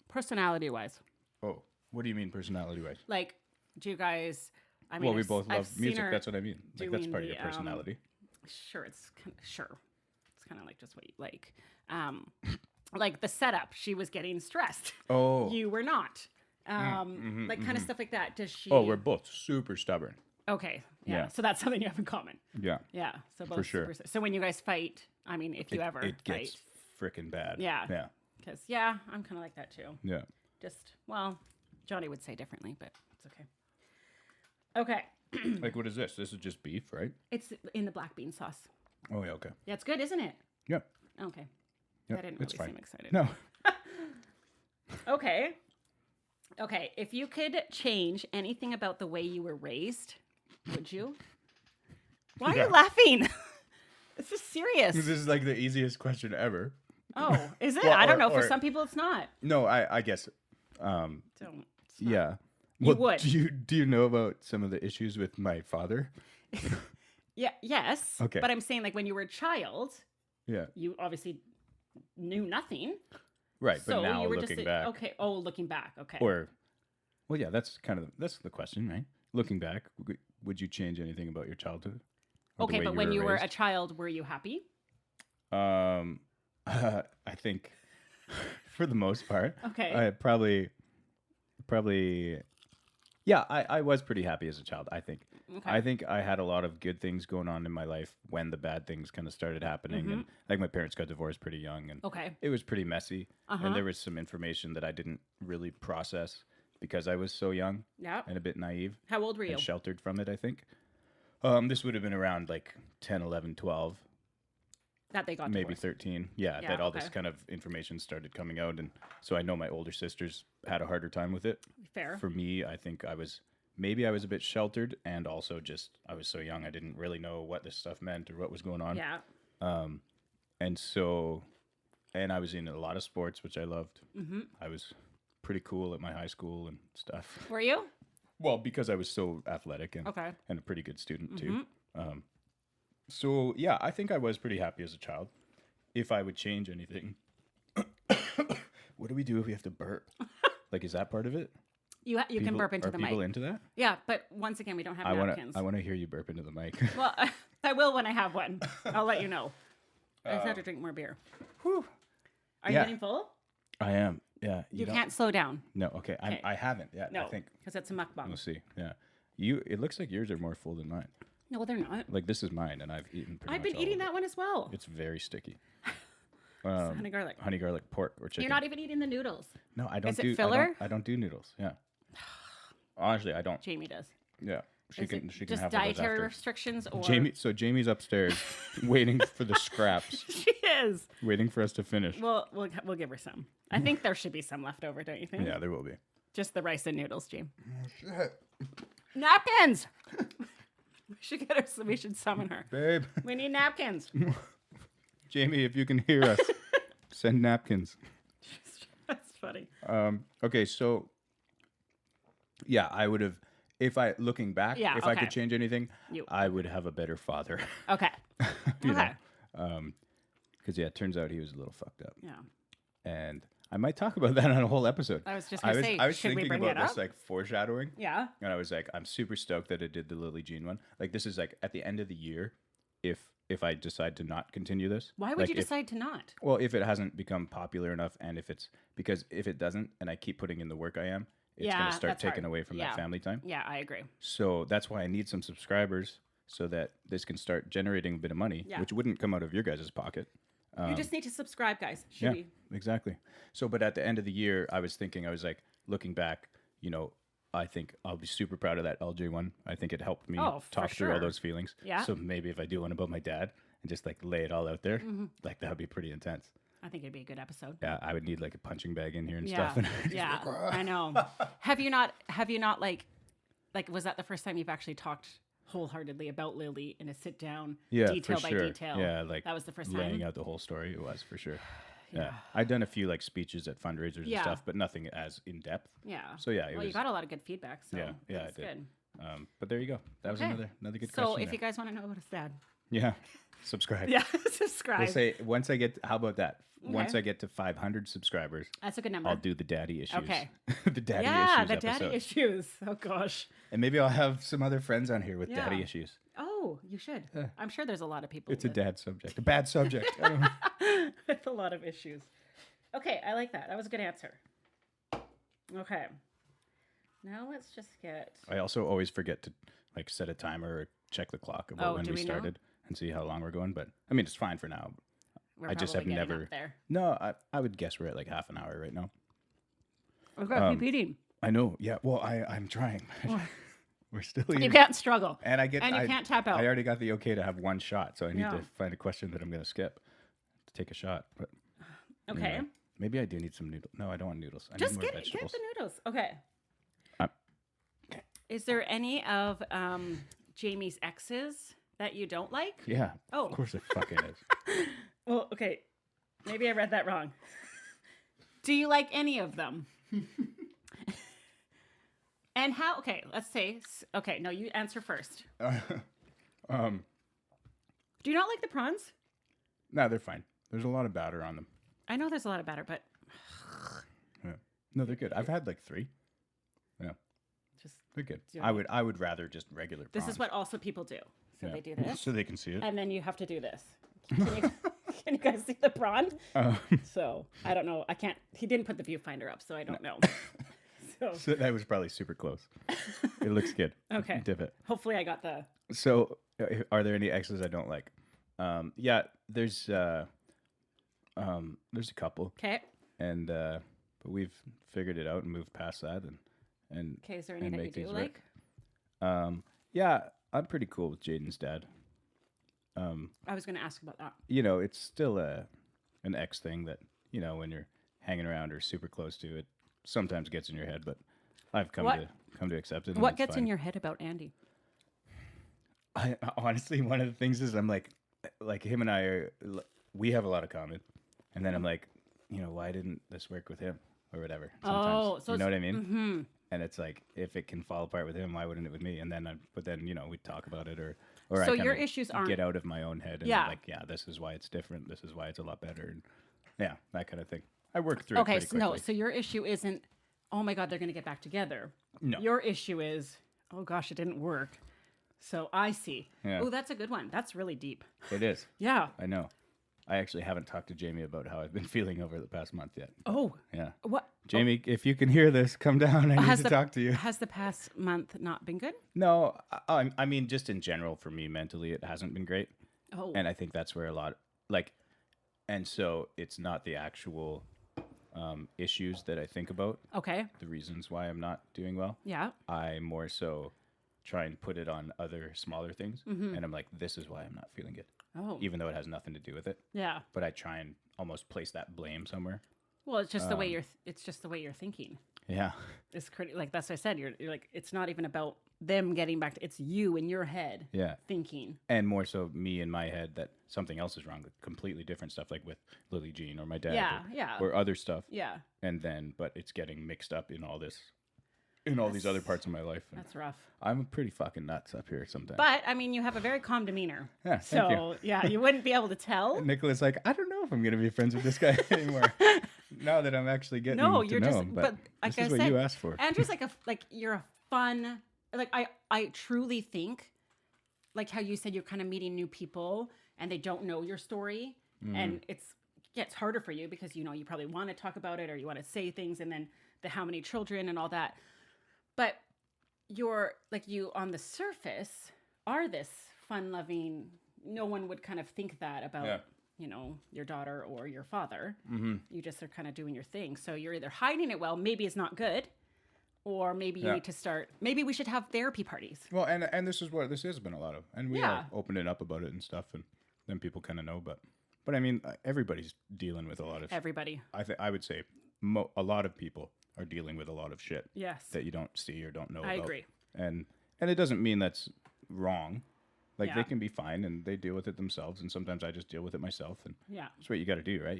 Personality wise, oh, what do you mean personality-wise? like, do you guys? I mean, Well, we I've- both I've love seen music. her That's what I mean. Like, that's doing part of your the, personality. Sure, it's kind of like just what you like. Like the setup, she was getting stressed. Oh. You were not. Like kind of stuff like that. Does she? Oh, we're both super stubborn. Okay. Yeah. Yeah. So that's something you have in common. Yeah. Yeah. So both sure. So when you guys fight, I mean, if you ever It fight, gets freaking bad. Yeah. Yeah. because I'm kind of like that too. Yeah. Well, Johnny would say differently, but it's okay. Okay. Like, what is this? This is just beef, right? It's in the black bean sauce. Oh, yeah, okay. Yeah, it's good, isn't it? Yeah. Okay. Yeah, I didn't it's really fine. seem excited. No. Okay. Okay. If you could change anything about the way you were raised, would you? Why are Yeah. you laughing? This is serious. This is like the easiest question ever. Oh, is it? Well, I don't know. or- For some people, it's not. No, I guess. Don't. It's not. Yeah. You would. Do you know about some of the issues with my father? Yeah. Yes. Okay. But I'm saying, like, when you were a child, Yeah. you obviously knew nothing. Right. So But now you were looking just back, okay. Oh, looking back. Okay. or, well, yeah, that's the question, right? Looking back, would you change anything about your childhood? Or the okay, way but when you were a raised? child, were you happy? I think for the most part, Okay. I probably, yeah, I was pretty happy as a child. I think. Okay. I think I had a lot of good things going on in my life when the bad things kind of started happening, and like my parents got divorced pretty young, and Okay. it was pretty messy, and there was some information that I didn't really process because I was so young Yeah. and a bit naive How old were you? and sheltered from it. I think. This would have been around like 10, 11, 12. That they got Maybe divorced. 13. Yeah, Yeah, that all this okay. kind of information started coming out. And so I know my older sisters had a harder time with it. Fair. For me, I think I was a bit sheltered, and also just I was so young, I didn't really know what this stuff meant or what was going on. Yeah. And so, and I was in a lot of sports, which I loved. I was pretty cool at my high school and stuff. Were you? Well, because I was so athletic and, Okay. and a pretty good student too. So yeah, I think I was pretty happy as a child. If I would change anything, What do we do if we have to burp? Like, is that part of it? You can burp into are the people mic. into that? Yeah, but once again, we don't have I napkins. want to hear you burp into the mic. Well, I will when I have one. I'll let you know. I just have to drink more beer. Whew. Are you Yeah. getting full? I am. Yeah. You don't- can't slow down. No. Okay. Okay. I haven't yet. No, I think because it's a mukbang. we'll see. Yeah. It looks like yours are more full than mine. No, they're not. Like this is mine, and I've eaten. Pretty I've much been all eating of that one as well. it. It's very sticky. Honey garlic. Honey garlic pork or chicken. You're not even eating the noodles. No, I don't Is it do filler? I don't do noodles. Yeah. Honestly, I don't. Jamie does. Yeah. She Is can it have just all those dietary after. restrictions or Jamie's upstairs waiting for the scraps, she is. waiting for us to finish. Well, we'll give her some. I think there should be some left over, don't you think? Yeah, there will be. Just the rice and noodles, Jamie. Napkins. We should summon her. Babe, We need napkins. Jamie, if you can hear us, send napkins. That's funny. Okay, so yeah, I would have looking back, Yeah, if I okay. could change anything, You. I would have a better father. Okay. You Okay. Because yeah, it turns out he was a little fucked up. Yeah. And I might talk about that on a whole episode. I was just gonna say, I was should we thinking bring about it this up? like foreshadowing. Yeah. And I was like, I'm super stoked that it did the Lily Jean one. Like this is like at the end of the year, if I decide to not continue this. Why would like, you if- decide to not? Well, if it hasn't become popular enough, and if it doesn't, and I keep putting in the work I am, it's Yeah, gonna start that's taking hard. away from Yeah. that family time. Yeah, I agree. So that's why I need some subscribers so that this can start generating a bit of money, Yeah. which wouldn't come out of your guys' pocket. You just need to subscribe, guys. Should Yeah, we? exactly. So, but at the end of the year, I was like, looking back, I think I'll be super proud of that LJ one. I think it helped me Oh, for talk through all sure. those feelings. Yeah. So maybe if I do one about my dad and just like lay it all out there, like that would be pretty intense. I think it'd be a good episode. Yeah, I would need like a punching bag in here and Yeah. stuff. Yeah. I know. Have you not like was that the first time you've actually talked wholeheartedly about Lily in a sit down, Yeah, detail for by sure. detail? Yeah, like that was the first laying time. out the whole story. It was for sure. Yeah. I'd done a few like speeches at fundraisers and Yeah. stuff, but nothing as in depth. Yeah. So yeah, it Well, you was. got a lot of good feedback. So Yeah, yeah, I that's did. good. But there you go. That was Okay. another good So question. if there. you guys want to know about his dad, Yeah, subscribe. yeah, subscribe. We'll say once I get. How about that? Once Okay. I get to 500 subscribers, That's a good number. I'll do the daddy issues. Okay. the daddy yeah, issues the episode. daddy issues. Oh gosh. And maybe I'll have some other friends on here with Yeah. daddy issues. Oh, you should. I'm sure there's a lot of people It's a with, dad subject, a bad subject. I don't know. with a lot of issues. Okay, I like that. That was a good answer. Okay. Now let's just get. I also always forget to like set a timer or check the clock about Oh, when do we we know? started and see how long we're going. But I mean, it's fine for now. We're I just have probably getting never. up there. No, I would guess we're at like half an hour right now. Okay, keep eating. I know. Yeah. Well, I'm trying. We're still You eating. can't struggle. And I get. And you I- can't tap out. I already got the okay to have one shot, so I need Yeah. to find a question that I'm going to skip to take a shot. But Okay. anyway, maybe I do need some noodles. No, I don't want noodles. I Just need more get vegetables. the noodles. Okay. Okay. Is there any of Jamie's exes that you don't like? Yeah. Oh. Of course it fucking is. Well, okay. Maybe I read that wrong. Do you like any of them? And how? Okay, let's say. Okay, no, you answer first. Do you not like the prawns? No, they're fine. There's a lot of batter on them. I know there's a lot of batter, but Yeah. No, they're good. I've had like 3. Yeah, just they're good. Do you I would rather just regular prawns. this is what also people do. So Yeah. they do this, So they can see it. and then you have to do this. Can you guys see the prawn? So I don't know. I can't. He didn't put the viewfinder up, so I don't know. So that was probably super close. It looks good. Okay. Dip it. Hopefully I got the. So, are there any exes I don't like? Yeah, there's a couple, Okay. and but we've figured it out and moved past that, and Okay. Is there any and that you make do things like? right. Yeah, I'm pretty cool with Jaden's dad. I was going to ask about that. It's still an ex thing that when you're hanging around or super close to it, sometimes gets in your head. But I've come to accept it. and What it's gets fine. in your head about Andy? I honestly, one of the things is I'm like him and I we have a lot of common, and then I'm like, why didn't this work with him or whatever? Sometimes, Oh, so you know what I it's- mean? Mm-hmm. And it's like if it can fall apart with him, why wouldn't it with me? And then, we talk about it, or So I your kinda issues aren't- get out of my own head and Yeah. like, yeah, this is why it's different. This is why it's a lot better, and yeah, that kind of thing. I work through it Okay, pretty so quickly. no, so your issue isn't, oh my God, they're going to get back together. No. Your issue is, oh gosh, it didn't work. So I see. Yeah. Oh, that's a good one. That's really deep. It is. Yeah. I know. I actually haven't talked to Jamie about how I've been feeling over the past month yet. Oh, Yeah. what? Jamie, if you can hear this, come down. I need to talk to you. Has the past month not been good? No, I mean, just in general, for me mentally, it hasn't been great. Oh. And I think that's where a lot, and so it's not the actual issues that I think about, Okay. the reasons why I'm not doing well. Yeah. I more so try and put it on other smaller things. And I'm like, this is why I'm not feeling good, Oh. even though it has nothing to do with it. Yeah. But I try and almost place that blame somewhere. Well, it's just the way it's just the way you're thinking. Yeah. It's like that's what I said. You're like, it's not even about them getting back to, it's you in your head Yeah. thinking. And more so me in my head that something else is wrong, like completely different stuff, like with Lily Jean or my dad Yeah, yeah. or other stuff. Yeah. And then, but it's getting mixed up in all this, in all these other parts of my life. And That's rough. I'm pretty fucking nuts up here sometimes. But I mean, you have a very calm demeanor. Yeah, So thank you. yeah, you wouldn't be able to tell. Nicola's like, I don't know if I'm going to be friends with this guy anymore. Now that I'm actually getting No, to you're know just. him. But like this is I what said, you asked for. Andrew's like you're a fun. Like I truly think, like how you said, you're kind of meeting new people and they don't know your story, Mm-hmm. and it's harder for you because you probably want to talk about it or you want to say things, and then the how many children and all that. But you're like, you on the surface are this fun-loving. No one would kind of think that about. Yeah. Your daughter or your father. Mm-hmm. You just are kind of doing your thing. So you're either hiding it well, maybe it's not good, or maybe you Yeah. need to start, maybe we should have therapy parties. Well, and this is what this has been a lot of. And we Yeah. are opening up about it and stuff. And then people kind of know. But I mean, everybody's dealing with a lot of Everybody. I would say a lot of people are dealing with a lot of shit Yes. that you don't see or don't know I about. agree. And it doesn't mean that's wrong. Like Yeah. they can be fine and they deal with it themselves. And sometimes I just deal with it myself. And Yeah. that's what you got to do, right?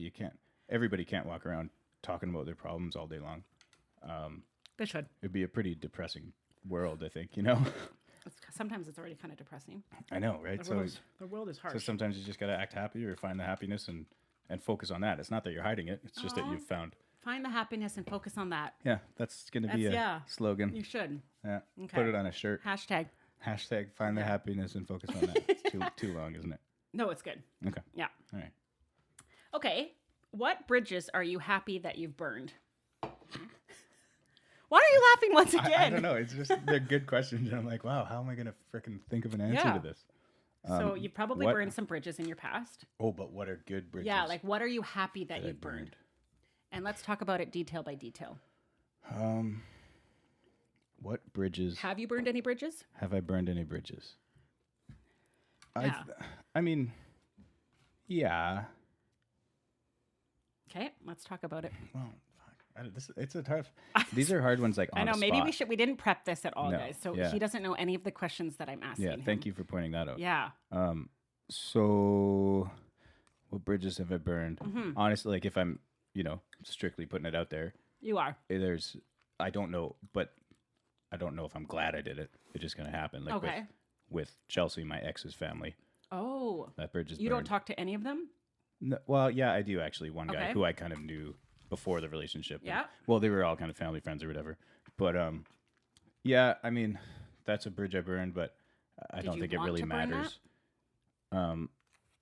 Everybody can't walk around talking about their problems all day long. They should. It'd be a pretty depressing world, I think, Sometimes it's already kind of depressing. I know, right? The world is So harsh. sometimes you just got to act happy or find the happiness and focus on that. It's not that you're hiding it. It's just that you've found. Find the happiness and focus on that. Yeah, that's going to be a Yeah. slogan. You should. Yeah. Okay. Put it on a shirt. Hashtag. Hashtag find the happiness and focus on that. It's too long, isn't it? No, it's good. Okay. Yeah. All right. Okay. What bridges are you happy that you've burned? Why are you laughing once again? I don't know. It's just they're good questions. And I'm like, wow, how am I going to freaking think of an answer Yeah. to this? So you probably what- burned some bridges in your past. Oh, but what are good bridges? Yeah, like what are you happy that I you've burned? burned? And let's talk about it detail by detail. What bridges Have you burned any bridges? have I burned any bridges? Yeah. I mean, yeah. Okay, let's talk about it. Well, fuck. It's a tough. These are hard ones. Like on I know the maybe spot. we didn't prep this at all, No, guys. So yeah. he doesn't know any of the questions that I'm asking Yeah. him. Thank you for pointing that out. Yeah. So, what bridges have I burned? Mm-hmm. Honestly, like if I'm, strictly putting it out there, You are. I don't know, but I don't know if I'm glad I did it. It's just gonna happen. Like Okay. with Chelsea, my ex's family, Oh. that bridge is You burned. don't talk to any of them? No, well, yeah, I do actually. One guy Okay. who I kind of knew before the relationship. and- Yeah. well, they were all kind of family friends or whatever. But yeah, I mean, that's a bridge I burned, but I Did don't you think it want really to burn matters.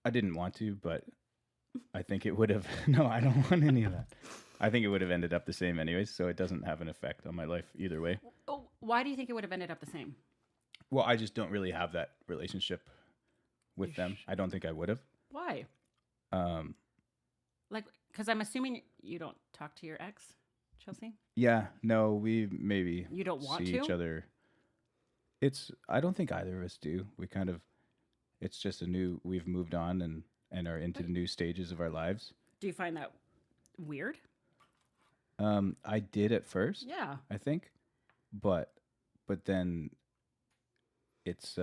I didn't want to, but I think it would have. No, I don't want any of that. I think it would have ended up the same anyways, so it doesn't have an effect on my life either way. Oh, why do you think it would have ended up the same? Well, I just don't really have that relationship with them. I don't think I would have. Why? Um, Like, because I'm assuming you don't talk to your ex, Chelsea? yeah, no, we maybe You don't want see to? each other. I don't think either of us do. We kind of, it's just we've moved on and are into new stages of our lives. Do you find that weird? I did at first, Yeah. I think, but then it's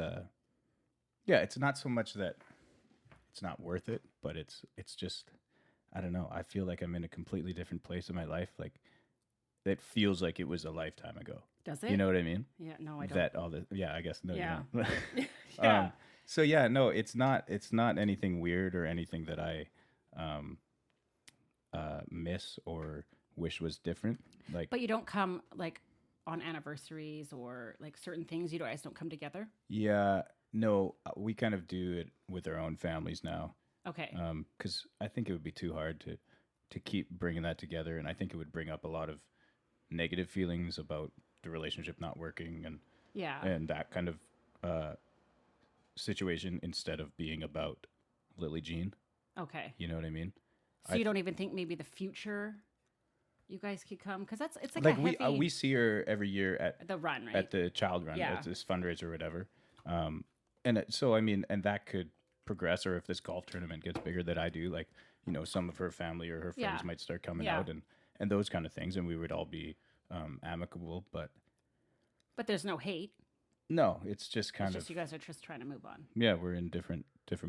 it's not so much that it's not worth it, but it's just I don't know. I feel like I'm in a completely different place in my life. Like it feels like it was a lifetime ago. Does it? You know what I mean? Yeah, no, I don't. That all the I guess no. Yeah. You don't. Yeah. So yeah, no, it's not anything weird or anything that I miss or wish was different. Like, But you don't come like on anniversaries or like certain things. You guys don't come together. yeah, no, we kind of do it with our own families now. Okay. Because I think it would be too hard to keep bringing that together, and I think it would bring up a lot of negative feelings about the relationship not working Yeah. and that kind of situation instead of being about Lily Jean. Okay. You know what I mean? So you don't even think maybe the future you guys could come because it's like Like a we heavy we see her every year at the run, right? at the child run, Yeah. at this fundraiser or whatever. So I mean, and that could progress, or if this golf tournament gets bigger that I do, like, you know, some of her family or her friends Yeah. might start coming Yeah. out and those kind of things, and we would all be amicable. But But there's no hate. no, it's just It's kind just of you guys are just trying to move on. yeah, we're in different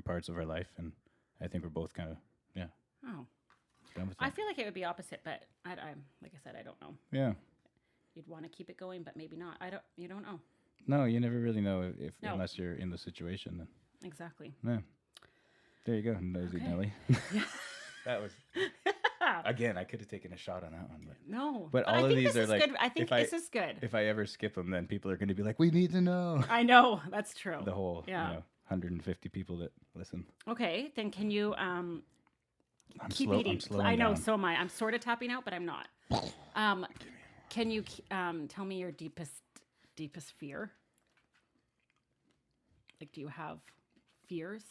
parts of our life, and I think we're both kind of Oh, done with I it. feel like it would be opposite, but I'm like I said, I don't know. Yeah, You'd want to keep it going, but maybe not. You don't know no, you never really know if No. unless you're in the situation. Then exactly. yeah, there you go, nosy Okay. Nelly. That was again. I could have taken a shot on that one, but. No, But I all of think these this are is like, good. I think if I- this is good. If I ever skip them, then people are going to be like, "We need to know." I know that's true. The whole, Yeah. 150 people that listen. Okay, then can you I'm keep slow. eating? I'm slowing I know, down. so am I. I'm sort of tapping out, but I'm not. Can you tell me your deepest fear? Like, do you have fears?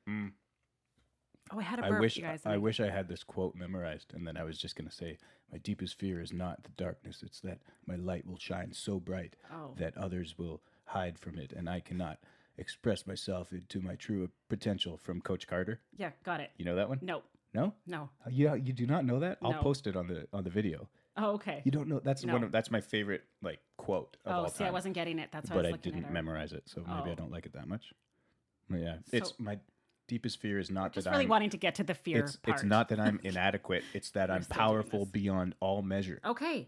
Oh, I had a burp, I wish you guys. I wish I had this quote memorized, and then I was just going to say, "My deepest fear is not the darkness; it's that my light will shine so bright Oh. that others will hide from it, and I cannot express myself into my true potential." From Coach Carter. Yeah, got it. You know that one? No, No. no. Yeah, you do not know that? I'll No. post it on the video. Oh, okay. You don't know that's No. that's my favorite like quote of all Oh, see, time. I wasn't getting it. That's why But I I was looking didn't at her. memorize it, so maybe I Oh. don't like it that much. But yeah, it's So- my deepest fear is not Just that really I'm. wanting to get to the fear part. It's not that I'm inadequate. It's that I'm still doing powerful this. beyond all measure. Okay.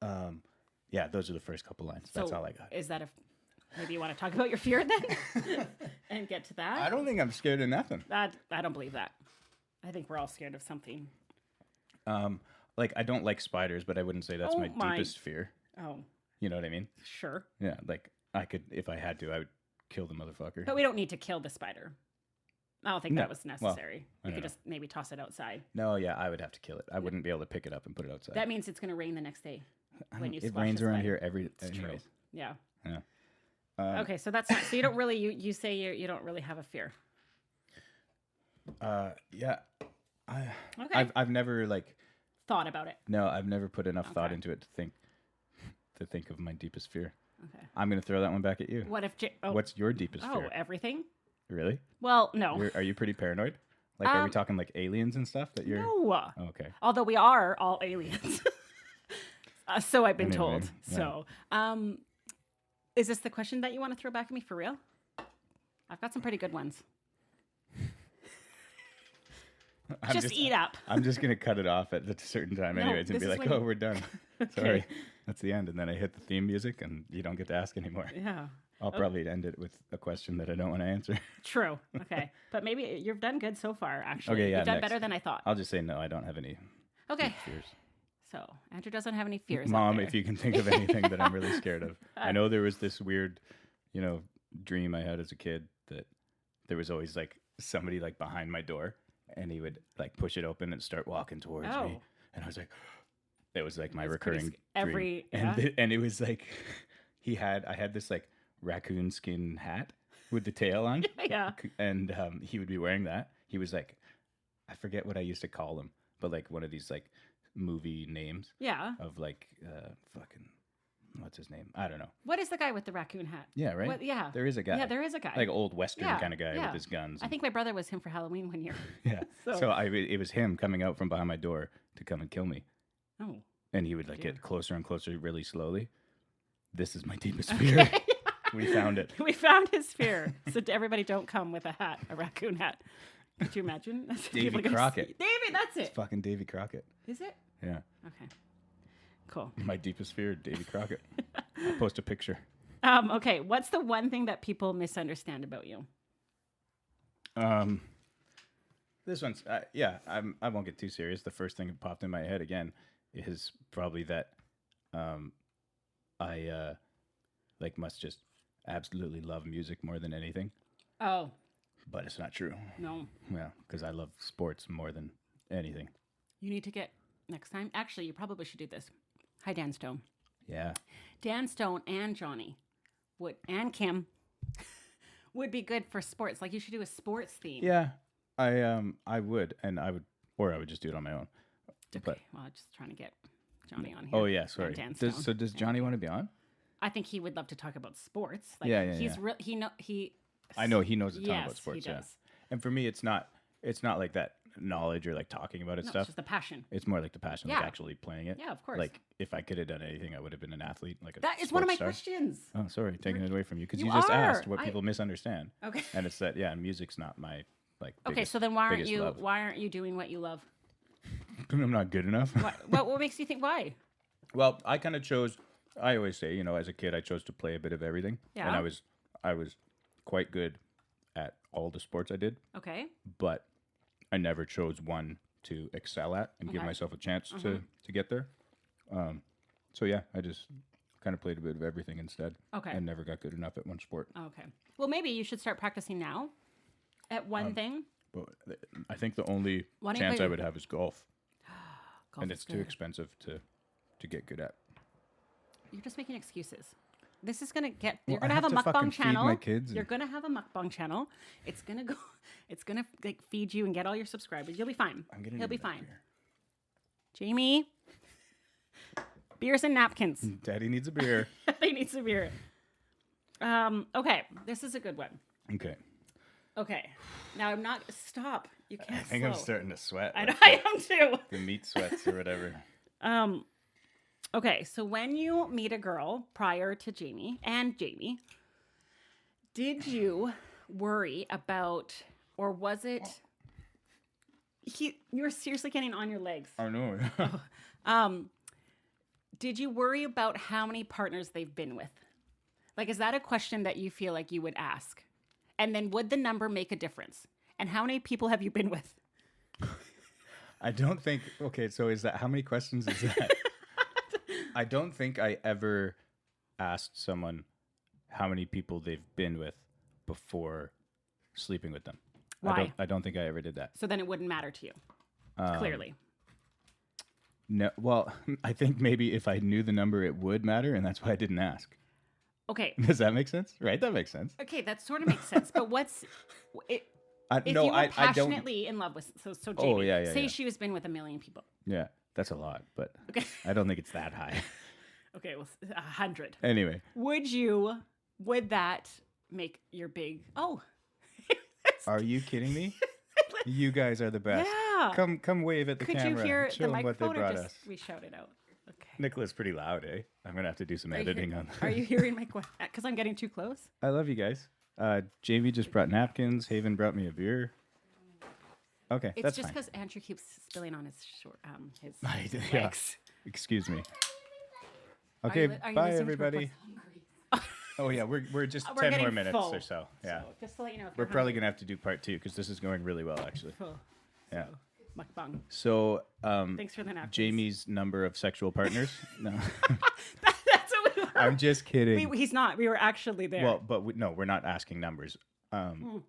Yeah, those are the first couple lines. That's So all I got. Is that maybe you want to talk about your fear then, and get to that? I don't think I'm scared of nothing. I don't believe that. I think we're all scared of something. Like I don't like spiders, but I wouldn't say that's Oh my my- deepest fear. Oh, You know what I mean? sure. Yeah, like I could if I had to, I would kill the motherfucker. But we don't need to kill the spider. I don't think No. that was necessary. I We don't could know. just maybe toss it outside. No, yeah, I would have to kill it. I wouldn't be able to pick it up and put it outside. That means it's going to rain the next day when you it squash rains the around spider. here every. It's true. anyways. Yeah. Yeah. Okay, so that's not, so you don't really you say you don't really have a fear. Yeah. Okay. I've never like Thought about it. no, I've never put enough thought Okay. into it to think of my deepest fear. Okay. I'm gonna throw that one back at you. What if oh, What's your deepest oh fear? everything? Really? Well, no. Are you pretty paranoid? Like, are we talking like aliens and stuff that you're? No. Oh, okay. Although we are all aliens. So I've been Anyway, told. yeah. So, is this the question that you want to throw back at me for real? I've got some pretty good ones. Just eat up. I'm just gonna cut it off at a certain time, No, anyways, and this be is like, when "Oh, you- we're done. Sorry, that's the end." And then I hit the theme music, and you don't get to ask anymore. Yeah. I'll probably end it with a question that I don't want to answer. True. Okay. But maybe you've done good so far, actually. Okay, yeah, You've done next. better than I thought. I'll just say no. I don't have any Okay. deep fears. So Andrew doesn't have any fears. out Mom, there. if you can think of anything that I'm really scared of. I know there was this weird, dream I had as a kid that there was always like somebody like behind my door, and he would like push it open and start walking towards me, Oh. and I was like, it was like my That's pretty recurring every- dream. yeah. And it was like I had this like raccoon skin hat with the tail on, Yeah. and he would be wearing that. He was like, I forget what I used to call him, but like one of these like movie names Yeah. of like fucking what's his name? I don't know. What is the guy with the raccoon hat? Yeah, right. What, yeah. There is a guy. Yeah, there is a guy. like old western Yeah, kind of guy yeah. with his guns. I think my brother was him for Halloween one year. yeah. so- So it was him coming out from behind my door to come and kill me, Oh. and he would like Dear. get closer and closer really slowly. This is my deepest fear. We found it. We found his fear. So everybody don't come with a hat, a raccoon hat. Could you imagine? Davy People are gonna Crockett. see- Davy, that's it. Fucking Davy Crockett. Is it? Yeah. Okay. Cool. My deepest fear, Davy Crockett. I'll post a picture. Okay. What's the one thing that people misunderstand about you? This one's yeah. I won't get too serious. The first thing that popped in my head again is probably that I like must just absolutely love music more than anything. Oh, But it's not true. no. Yeah, because I love sports more than anything. You need to get next time. Actually, you probably should do this. Hi, Dan Stone. Yeah. Dan Stone and Johnny and Kim would be good for sports. Like you should do a sports theme. Yeah. I would, and I would just do it on my own. Okay. But Well, I'm just trying to get Johnny on here. oh yeah, sorry. Dan Stone. Does Johnny want to be on? I think he would love to talk about sports. Like, Yeah, He's yeah. he. I know he knows a ton Yes, about sports. he Yeah. does. And for me, it's not like that knowledge or like talking about it No, stuff. it's just the passion. It's more like the passion, like Yeah. actually playing it. Yeah, of course. Like if I could have done anything, I would have been an athlete. Like That is one of my sports star. questions. Oh, sorry, taking it away from you because You you just are. asked what people misunderstand. Okay. And it's that music's not my like. Okay, biggest- so then why biggest love. aren't you doing what you love? I'm not good enough. What makes you think why? Well, I kind of chose. I always say, as a kid, I chose to play a bit of everything, and Yeah. I was quite good at all the sports I did, Okay. but I never chose one to excel at and give Okay. myself a chance to get there. So yeah, I just kind of played a bit of everything instead. Okay. And never got good enough at one sport. Okay. Well, maybe you should start practicing now at one thing. But I think the only Why don't you chance play- I would have is golf, Golf and is it's too good. expensive to get good at. You're just making excuses. This is gonna get. Well, You're gonna I have a have to fucking mukbang feed channel. my kids You're and- gonna have a mukbang channel. It's gonna go. It's gonna like feed you and get all your subscribers. You'll be fine. I'm gonna He'll need be another fine. beer. Jamie, beers and napkins. Daddy needs a beer. They need some beer. Okay, this is a good one. Okay. Okay, now I'm not. Stop. You can't. I think slow. I'm starting to sweat. I, like I am too. the meat sweats or whatever. Okay, so when you meet a girl prior to Jamie, did you worry about, or was it? You were seriously getting on your legs. I know. Did you worry about how many partners they've been with? Like, is that a question that you feel like you would ask? And then would the number make a difference? And how many people have you been with? I don't think. Okay, so is that how many questions is that? I don't think I ever asked someone how many people they've been with before sleeping with them. Why? I don't think I ever did that. So then it wouldn't matter to you, clearly. No. Well, I think maybe if I knew the number, it would matter, and that's why I didn't ask. Okay. Does that make sense? Right? That makes sense. Okay, that sort of makes sense. But what's it? If you were I don't. passionately in love with so Jamie, Oh, yeah, say yeah. she was been with a million people. Yeah, that's a lot, but Okay. I don't think it's that high. Okay, well, 100. Anyway, Would that make your big? Oh, are you kidding me? You guys are the best. Yeah. Come wave at the could camera. you hear Show the 'em what they microphone or brought just us. we shout it out? Okay. Nicola's pretty loud, eh? I'm gonna have to do some editing on that. Are you hearing my question? Because I'm getting too close. I love you guys. Jamie just brought napkins. Haven brought me a beer. Okay, It's that's just fine. because Andrew keeps spilling on his his Yeah. legs. Excuse me. Are Okay, you li- are you bye listening to everybody. reports? Oh yeah, we're just We're 10 more getting minutes full. or so. Yeah, So, just to let you know, if we're you're probably gonna have to do part 2 because this is going really well actually. full. Yeah. Mukbang. So, Thanks for the napkins. Jamie's number of sexual partners. No, That's what we were. I'm just kidding. He's not. We were actually there. Well, but no, we're not asking numbers.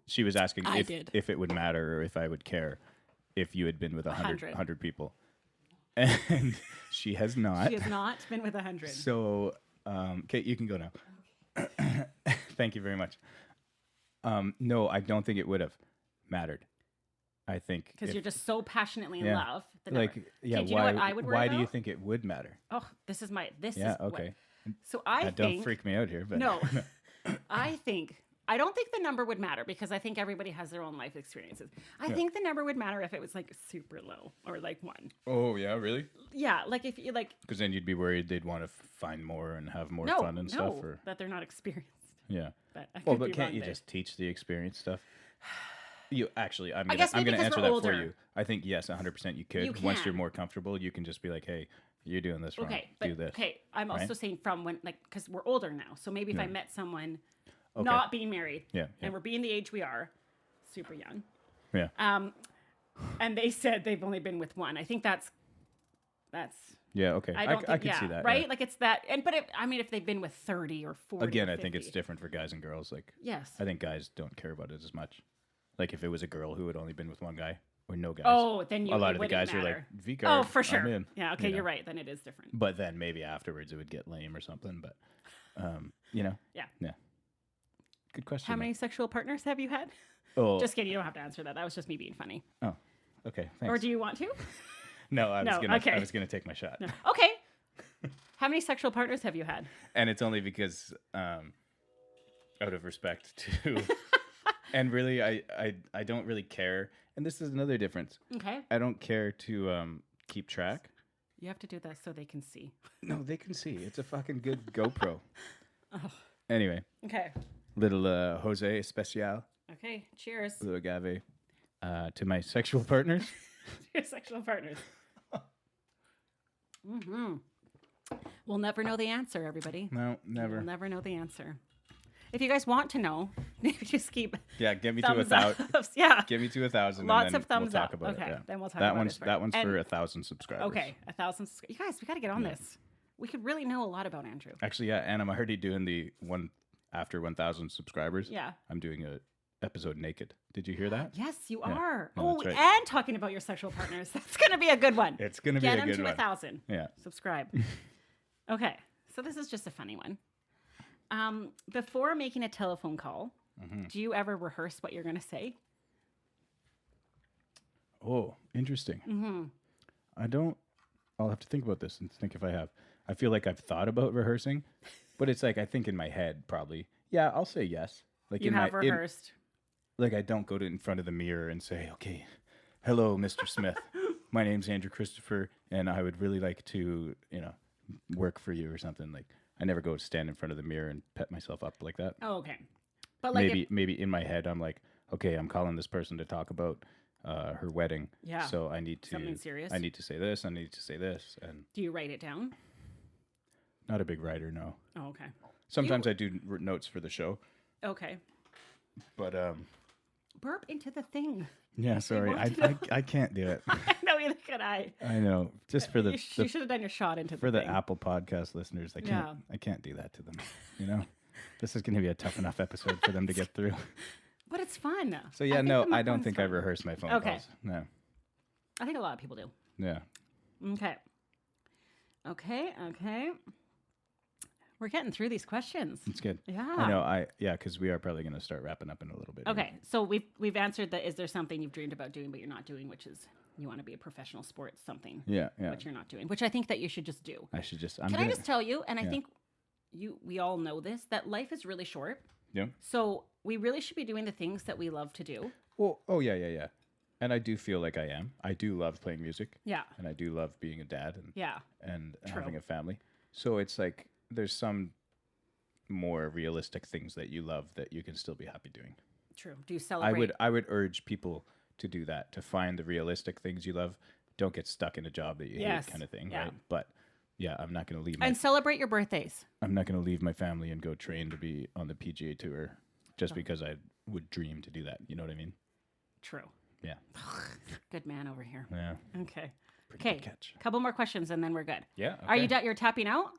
She was asking I did. if it would matter or if I would care if you had been with 100. 100 people. And she has not. She has not been with 100. So, okay, you can go now. Thank you very much. No, I don't think it would have mattered. I think Because if- you're just so passionately in yeah. love. the number. like, yeah. Okay, do you why? know what I would worry why do you about? think it would matter? Oh, this is Yeah. what- Okay. So I Don't think freak me out here, but no. I don't think the number would matter because I think everybody has their own life experiences. I think the number would matter if it was like super low or like 1. Oh yeah, really? Yeah, like if you like Because then you'd be worried they'd want to find more and have more no, fun and no, stuff. Or that they're not experienced. yeah. But I Well, could but be can't wrong you there. just teach the experience stuff? You actually, I'm guess gonna maybe because answer we're that for older. you. I think yes, 100% you could. You Once you're can. more comfortable, you can just be like, hey, you're doing this wrong. Okay, but Do this. okay, I'm also right? saying from when like because we're older now, so maybe if I met someone Okay. not being married, Yeah, yeah. and we're being the age we are, super young. Yeah. and they said they've only been with one. I think that's. Yeah, okay. I don't. I think, could see that. right? yeah. Like it's that. And but if they've been with 30 or 40. Again, or I think 50. it's different for guys and girls. Like, Yes. I think guys don't care about it as much. Like, if it was a girl who had only been with one guy or no guys. Oh, then a lot it of the guys wouldn't are like, matter. V-card, Oh, for sure. I'm in, Yeah. Okay, you know? you're right. Then it is different. But then maybe afterwards it would get lame or something. But, you know. Yeah. Yeah. Good question. How many sexual partners have you had? Oh, Just kidding. You don't have to answer that. That was just me being funny. oh, okay. Thanks. Or do you want to? No, I was No, gonna. okay. I was gonna take my shot. No. Okay. How many sexual partners have you had? And it's only because, out of respect to, and really, I don't really care. And this is another difference. Okay. I don't care to keep track. You have to do that so they can see. No, they can see. It's a fucking good GoPro. Oh. Anyway, Okay. little Jose Especial, Okay. Cheers. little agave, to my sexual partners. Your sexual partners. Mm-hmm. We'll never know the answer, everybody. No, never. We'll never know the answer. If you guys want to know, maybe just keep Yeah, get me to thumbs 1,000. ups. Yeah. Get me to 1,000. Lots and then of thumbs we'll talk up. about Okay, it. Yeah. then we'll talk that about one's it. that one's And- for 1,000 subscribers. Okay, 1,000. You guys, we got to get on this. We could really know a lot about Andrew. Actually, yeah, and I'm already doing the one after 1,000 subscribers. Yeah. I'm doing a episode naked. Did you hear that? Yes, you Yeah. are. No, Oh, that's right. and talking about your sexual partners. That's going to be a good one. It's gonna be Get a them good to one. 1,000. Yeah. Subscribe. Okay, so this is just a funny one. Before making a telephone call, do you ever rehearse what you're going to say? Oh, interesting. I don't. I'll have to think about this and think if I have. I feel like I've thought about rehearsing, but it's like I think in my head probably. Yeah, I'll say yes. Like You in have my rehearsed. like I don't go to in front of the mirror and say, "Okay, hello, Mr. Smith. My name's Andrew Christopher, and I would really like to, work for you or something." Like I never go stand in front of the mirror and pet myself up like that. Oh, okay. But like Maybe in my head I'm like, okay, I'm calling this person to talk about her wedding. Yeah. So I need to Something serious? I need to say this. I need to say this, and do you write it down? not a big writer. No. Oh, okay. Sometimes I do notes for the show, Okay. but Burp into the thing. yeah. Sorry, want to I can't do it. No, either could I. I know. Just for the You should have done your shot into for the the thing. Apple Podcast listeners, I can't. Yeah. I can't do that to them. This is going to be a tough enough episode for them to get through. But it's fun. So yeah, no, I don't mukbang's think I fun. rehearse my phone Okay. calls. No. I think a lot of people do. Yeah. Okay. Okay. We're getting through these questions. It's good. Yeah. I know. Because we are probably going to start wrapping up in a little bit. Okay, so we've answered that. Is there something you've dreamed about doing but you're not doing, which is you want to be a professional sports something, Yeah. which you're not doing, which I think that you should just do. I should just. Can I just tell you, and I yeah. think we all know this, that life is really short. Yeah. So we really should be doing the things that we love to do. Well. Oh yeah. And I do feel like I am. I do love playing music. Yeah. And I do love being a dad Yeah. and True. having a family. So it's like there's some more realistic things that you love that you can still be happy doing. True. Do you celebrate? I would urge people to do that, to find the realistic things you love. Don't get stuck in a job that you Yes. hate, kind of thing, Yeah. right? But yeah, I'm not going to leave my And celebrate your birthdays. I'm not going to leave my family and go train to be on the PGA Tour just because I would dream to do that. You know what I mean? True. Yeah. Good man over here. Yeah. Okay. Pretty good Okay. catch. Couple more questions and then we're good. Yeah. Are you okay. done? You're tapping out?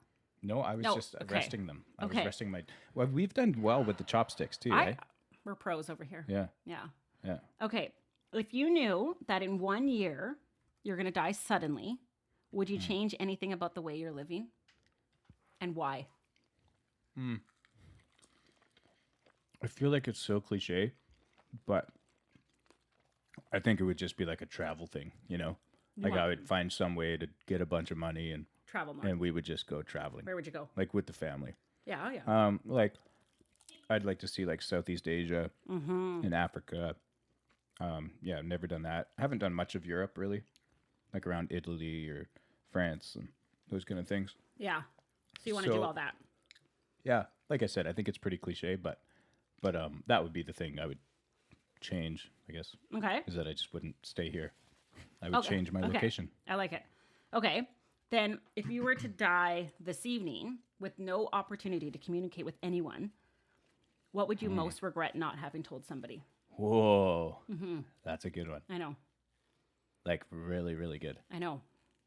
No, I was No, just okay. resting them. I was Okay. resting my. Well, we've done well with the chopsticks too, right? We're pros over here. Yeah. Yeah. Yeah. Okay. If you knew that in 1 year you're going to die suddenly, would you change anything about the way you're living? And why? I feel like it's so cliche, but I think it would just be like a travel thing, Like I would find some way to get a bunch of money and Travel more. we would just go traveling, Where would you go? like with the family. Yeah. Oh, yeah. Like I'd like to see like Southeast Asia and Africa. Yeah, never done that. Haven't done much of Europe really, like around Italy or France and those kind of things. Yeah. So you want to do so- all that? Yeah, like I said, I think it's pretty cliche, but that would be the thing I would change, I guess, Okay. is that I just wouldn't stay here. I would Okay, change my okay. location. I like it. Okay. Then if you were to die this evening with no opportunity to communicate with anyone, what would you most regret not having told somebody? Whoa, that's a good one. I know. Like really, really good. I know.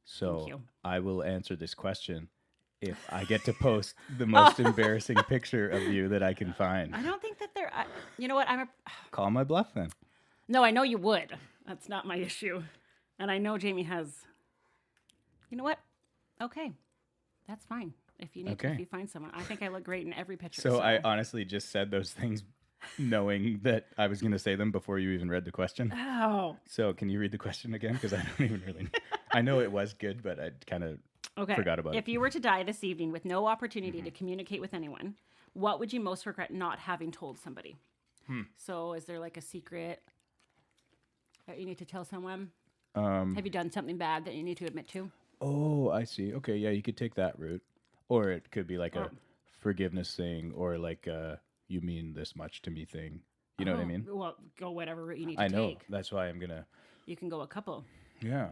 So you. I will answer this question if I get to post the most embarrassing picture of you that I can find. I don't think that they're. You know what? Call my bluff then. No, I know you would. That's not my issue, and I know Jamie has. You know what? Okay, that's fine. If you need, Okay. if you find someone, I think I look great in every picture. So I honestly just said those things knowing that I was going to say them before you even read the question. Oh. So can you read the question again? Because I don't even really. I know it was good, but I kind of forgot about it. If you were to die this evening with no opportunity to communicate with anyone, what would you most regret not having told somebody? So is there like a secret that you need to tell someone? Have you done something bad that you need to admit to? Oh, I see. Okay, yeah, you could take that route. Or it could be like a forgiveness thing or like a you mean this much to me thing. You know what I mean? Well, go whatever route you need to I know. take. That's why I'm going to. You can go a couple. Yeah.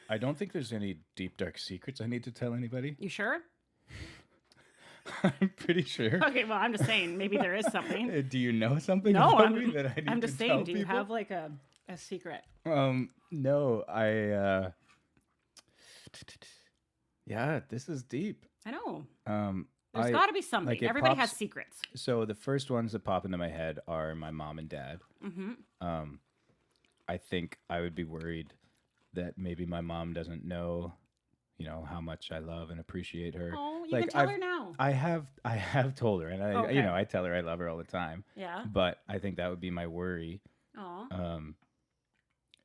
I don't think there's any deep, dark secrets I need to tell anybody. You sure? I'm pretty sure. Okay, well, I'm just saying, maybe there is something. Do you know something No, about me that I need I'm to just tell saying, do you people? have like a secret? No, yeah, this is deep. I know. There's There's got to be something. like, it Everybody has pops- secrets. So the first ones that pop into my head are my mom and dad. I think I would be worried that maybe my mom doesn't know, how much I love and appreciate her. Oh, you can tell her now. I have told her, and Okay. I tell her I love her all the time. Yeah. But I think that would be my worry. Oh.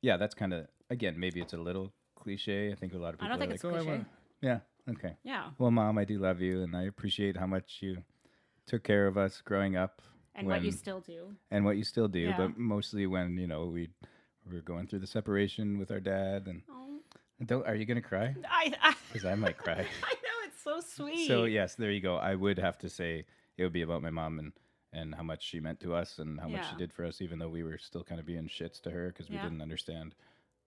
Yeah, that's kind of, again, maybe it's a little cliche. I think a lot of I people don't think are it's like, cliche. yeah, okay. Yeah. Well, Mom, I do love you, and I appreciate how much you took care of us growing up. And what you still do. And what you still do, Yeah. but mostly when, we were going through the separation with our dad. And are you going to cry? I Because I might cry. I know, it's so sweet. So, yes, there you go. I would have to say it would be about my mom and how much she meant to us and how much she Yeah. did for us, even though we were still kind of being shits to her because we Yeah. didn't understand.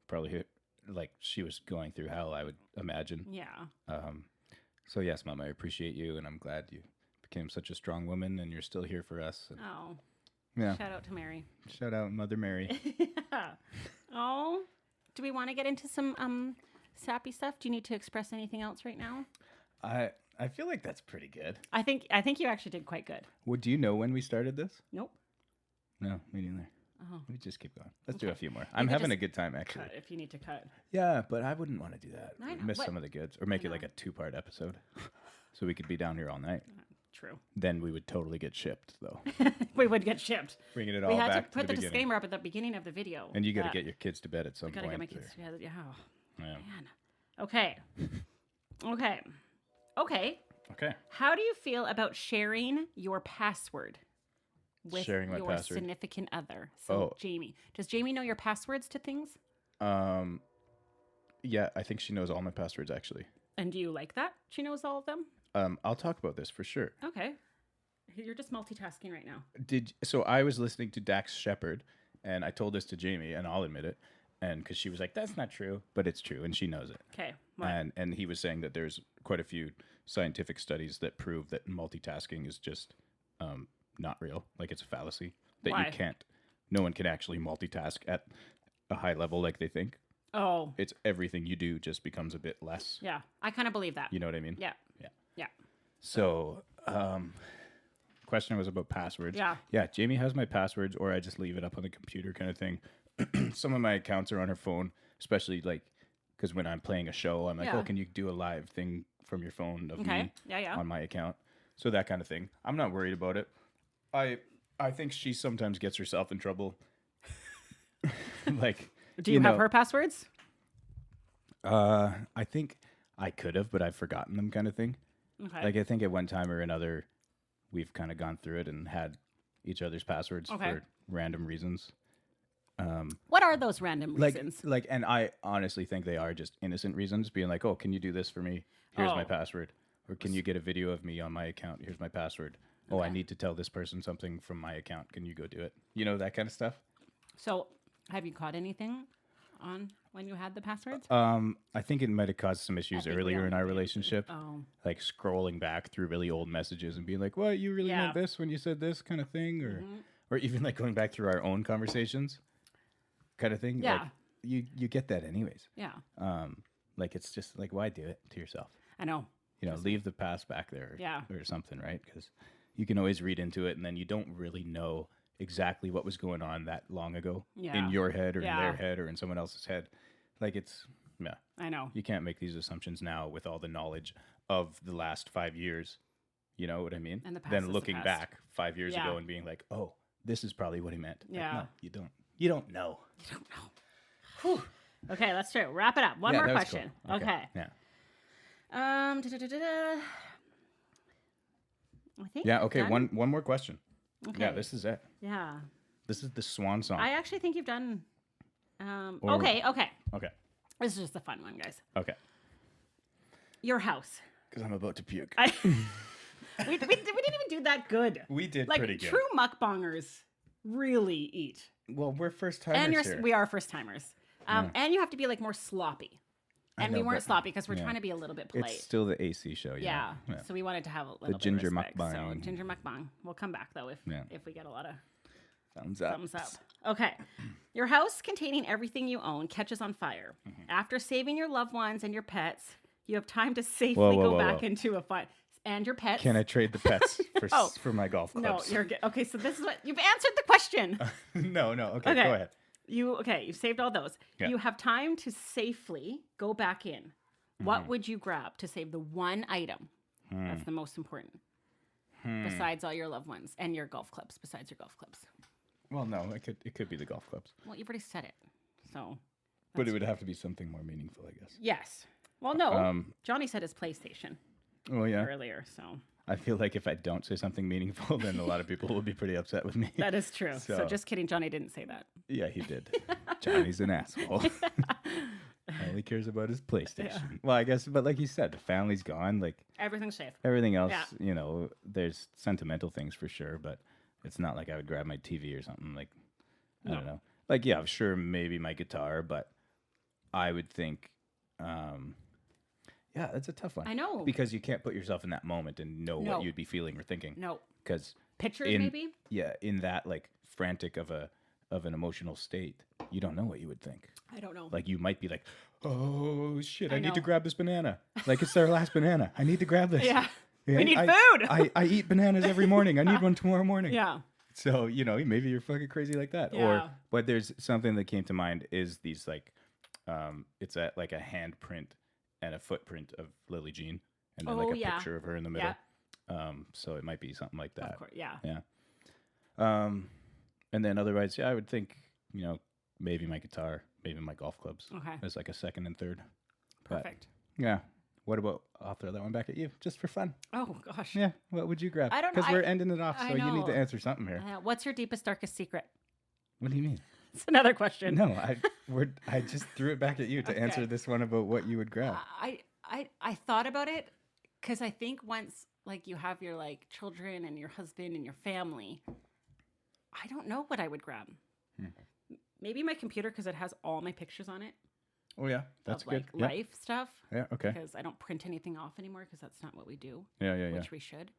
Probably like she was going through hell, I would imagine. Yeah. So yes, Mom, I appreciate you, and I'm glad you became such a strong woman, and you're still here for us. And, Oh. yeah, Shout out to Mary. shout out Mother Mary. Yeah. Oh. Do we want to get into some sappy stuff? Do you need to express anything else right now? I feel like that's pretty good. I think you actually did quite good. Well, do you know when we started this? Nope. No, me neither. Oh. We just keep going. Let's do a Okay. few more. You I'm could having just a good time, actually. Cut if you need to cut. Yeah, but I wouldn't want to do that. I know, Miss but- some of the goods, or make it know. like a 2-part episode, so we could be down here all night. True. Then we would totally get shipped, though. We would get shipped. Bringing it all We had back to put the the beginning. disclaimer up at the beginning of the video. And you got to that get your kids to bed at some I gotta point. get my kids or- together. Yeah. Yeah. Man. Okay. Okay. Okay. How do you feel about sharing your password with Sharing my your password? significant other? So, Oh. Jamie. Does Jamie know your passwords to things? Yeah, I think she knows all my passwords actually. And do you like that? She knows all of them? I'll talk about this for sure. Okay. You're just multitasking right now. So I was listening to Dax Shepard, and I told this to Jamie, and I'll admit it, and because she was like, "That's not true," but it's true, and she knows it. Okay. What? And he was saying that there's quite a few scientific studies that prove that multitasking is just not real, like it's a fallacy that Why? you can't. No one can actually multitask at a high level like they think. Oh, It's everything you do just becomes a bit less. yeah. I kind of believe that. You know what I mean? Yeah. Yeah. Yeah. So, question was about passwords. Yeah. Yeah. Jamie has my passwords, or I just leave it up on the computer, kind of thing. Some of my accounts are on her phone, especially like because when I'm playing a show, I'm like, Yeah. "Oh, can you do a live thing from your phone of Okay. me Yeah. on my account?" So that kind of thing. I'm not worried about it. I think she sometimes gets herself in trouble. Like, Do you have her passwords? I think I could have, but I've forgotten them, kind of thing. Okay. Like I think at one time or another, we've kind of gone through it and had each other's passwords Okay. for random reasons. What are those random Like, reasons? and I honestly think they are just innocent reasons, being like, "Oh, can you do this for me? Here's my Oh. password." Or can you get a video of me on my account? Here's my password. Oh, I Okay. need to tell this person something from my account. Can you go do it? You know, that kind of stuff. So, have you caught anything on when you had the passwords? I think it might have caused some issues think we earlier all in our did. relationship. Oh, Like scrolling back through really old messages and being like, "What, you really Yeah. meant this when you said this," kind of thing, or even like going back through our own conversations, kind of thing. yeah. you get that anyways. Yeah. Like it's just like, why do it to yourself? I know. You know, leave the past back there, Yeah. or something, right? Because you can always read into it, and then you don't really know exactly what was going on that long ago in your head or in their head or in someone else's head. Like I know. you can't make these assumptions now with all the knowledge of the last 5 years. You know what I mean? And the past then is the looking past. back 5 years ago and being like, oh, this is probably what he meant. Like, Yeah. no, you don't. You don't know. I don't know. Whew. Okay, let's do. Wrap it up. One Yeah, more that was question. cool. Okay. Yeah. Da-da-da-da-da. I think. Yeah. Okay. done. One more question. Okay. Yeah. This is it. Yeah. This is the swan song. I actually think you've done. Or- Okay. Okay. This is just a fun one, guys. Okay. Your house. Because I'm about to puke. We didn't even do that good. We did Like pretty good. true mukbangers really eat. Well, we're first timers And here. we are first timers. And you have to be like more sloppy. I And we know, weren't but- sloppy because we're yeah. trying to be a little bit polite. It's still the AC show. yeah. Yeah. So we wanted to have a little ginger bit of respect. So mukbang. ginger mukbang. We'll come back though if we get a lot of Thumbs up. thumbs up. Okay. Your house containing everything you own catches on fire. After saving your loved ones and your pets, you have time to safely go back into a fire. And your pets. Can I trade the pets Oh. for my golf No, clubs? you're good. Okay, so this is what you've answered the question. no. Okay, Okay. go ahead. You've saved all those. Yeah. You have time to safely go back in. What would you grab to save the one item that's the most important? Besides all your loved ones and your golf clubs, besides your golf clubs. Well, no, it could be the golf clubs, Well, you've already said it. So but it would have to be something more meaningful, I guess. yes. Well, no. Johnny said his PlayStation Oh yeah. earlier, so I feel like if I don't say something meaningful, then a lot of people will be pretty upset with me. that is true. So So- just kidding, Johnny didn't say that. Yeah, he did. Johnny's an asshole. All he cares about is PlayStation. Well, I guess, but like you said, the family's gone. Like Everything's safe. everything else, Yeah. you know, there's sentimental things for sure, but it's not like I would grab my TV or something. Like, I don't know. Like, yeah, sure, maybe my guitar, but I would think, yeah, that's a tough one. I know. Because you can't put yourself in that moment and know No. what you'd be feeling or thinking. No. Because Pictures, maybe? yeah, in that like frantic of an emotional state, you don't know what you would think. I don't know. Like you might be like, oh shit, I need know. to grab this banana. Like it's their last banana. I need to grab this. Yeah. Yeah, We need I- food. I eat bananas every morning. I need one tomorrow morning. Yeah. So, you know, maybe you're fucking crazy like that. Yeah. Or but there's something that came to mind is these like it's like a handprint and a footprint of Lily Jean and then Oh, like a yeah. picture of her in the middle. Yeah. So it might be something like that. Of course. Yeah. Yeah. And then otherwise, yeah, I would think, you know, maybe my guitar, maybe my golf clubs Okay. as like a second and third. But, Perfect. yeah. What about, I'll throw that one back at you just for fun. Oh, gosh. Yeah. What would you grab? I don't know. Because we're ending it off, I so you need know. to answer something here. What's your deepest, darkest secret? What do you mean? It's another question. No, I just threw it back at you to Okay. answer this one about what you would grab. I thought about it because I think once like you have your like children and your husband and your family, I don't know what I would grab. Maybe my computer because it has all my pictures on it. Oh yeah, that's of, good. Like life stuff. Yeah. Okay. Because I don't print anything off anymore because that's not what we do, Yeah. which we should.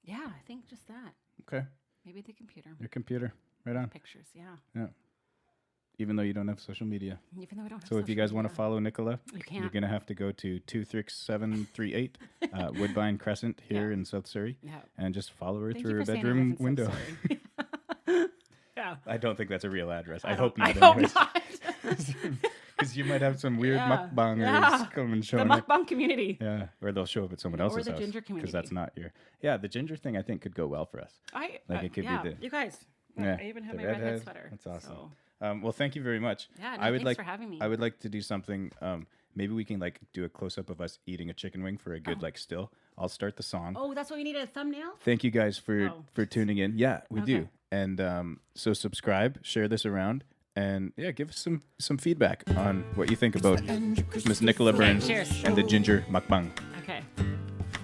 Yeah, I think just that. Okay. Maybe the computer. Your computer, right on. Pictures, yeah. Yeah. Even though you don't have social media. Even though I don't have So if you guys want to to follow Nicola, You can't. you're gonna have to go to 23738 Woodbine Crescent here Yeah. in South Surrey, Yeah. and just follow her Thank through you her for saying I bedroom live in window. South Surrey. Yeah. I don't think that's a real address. I don't- hope not. I hope anyways. not. Because you might have some weird Yeah. mukbangers Yeah. come and The showing up. mukbang community. Yeah, or they'll show up at someone Or else's the house. ginger Because that's community. not your. Yeah, the ginger thing I think could go well for us. Like, it could be yeah, the- you guys. Yeah, I even have the my redhead redhead. sweater. That's awesome. so- Well, thank you very much. Yeah, no, I would thanks like for having me. I would like to do something. Maybe we can like do a close up of us eating a chicken wing for a good like still. I'll start the song. Oh, that's what we need, a thumbnail? Thank you guys for Oh. tuning in. Yeah, we Okay. do. And so subscribe, share this around, and yeah, give us some feedback on what you think about Miss Nicola Burns cheers. and the ginger mukbang. Okay.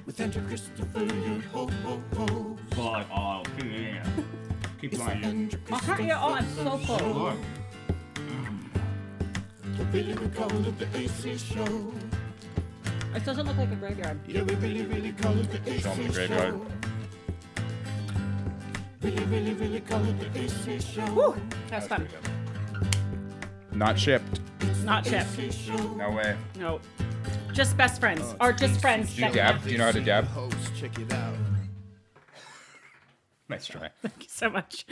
With Andrew Christopher, ho, ho, ho. Keep It's the Andrew I'll cut you. Oh, I'm so full. The Billy we call it the AC show. It doesn't look like a graveyard. Yeah, we really call it the AC Show 'em the graveyard. show. Really call it the AC show. Woo! That's fun. Not shipped. Not shipped. No way. No. Just best friends. Or just friends. Do you dab? Do you know how to dab? Host, check it out. Nice try. Thank you so much.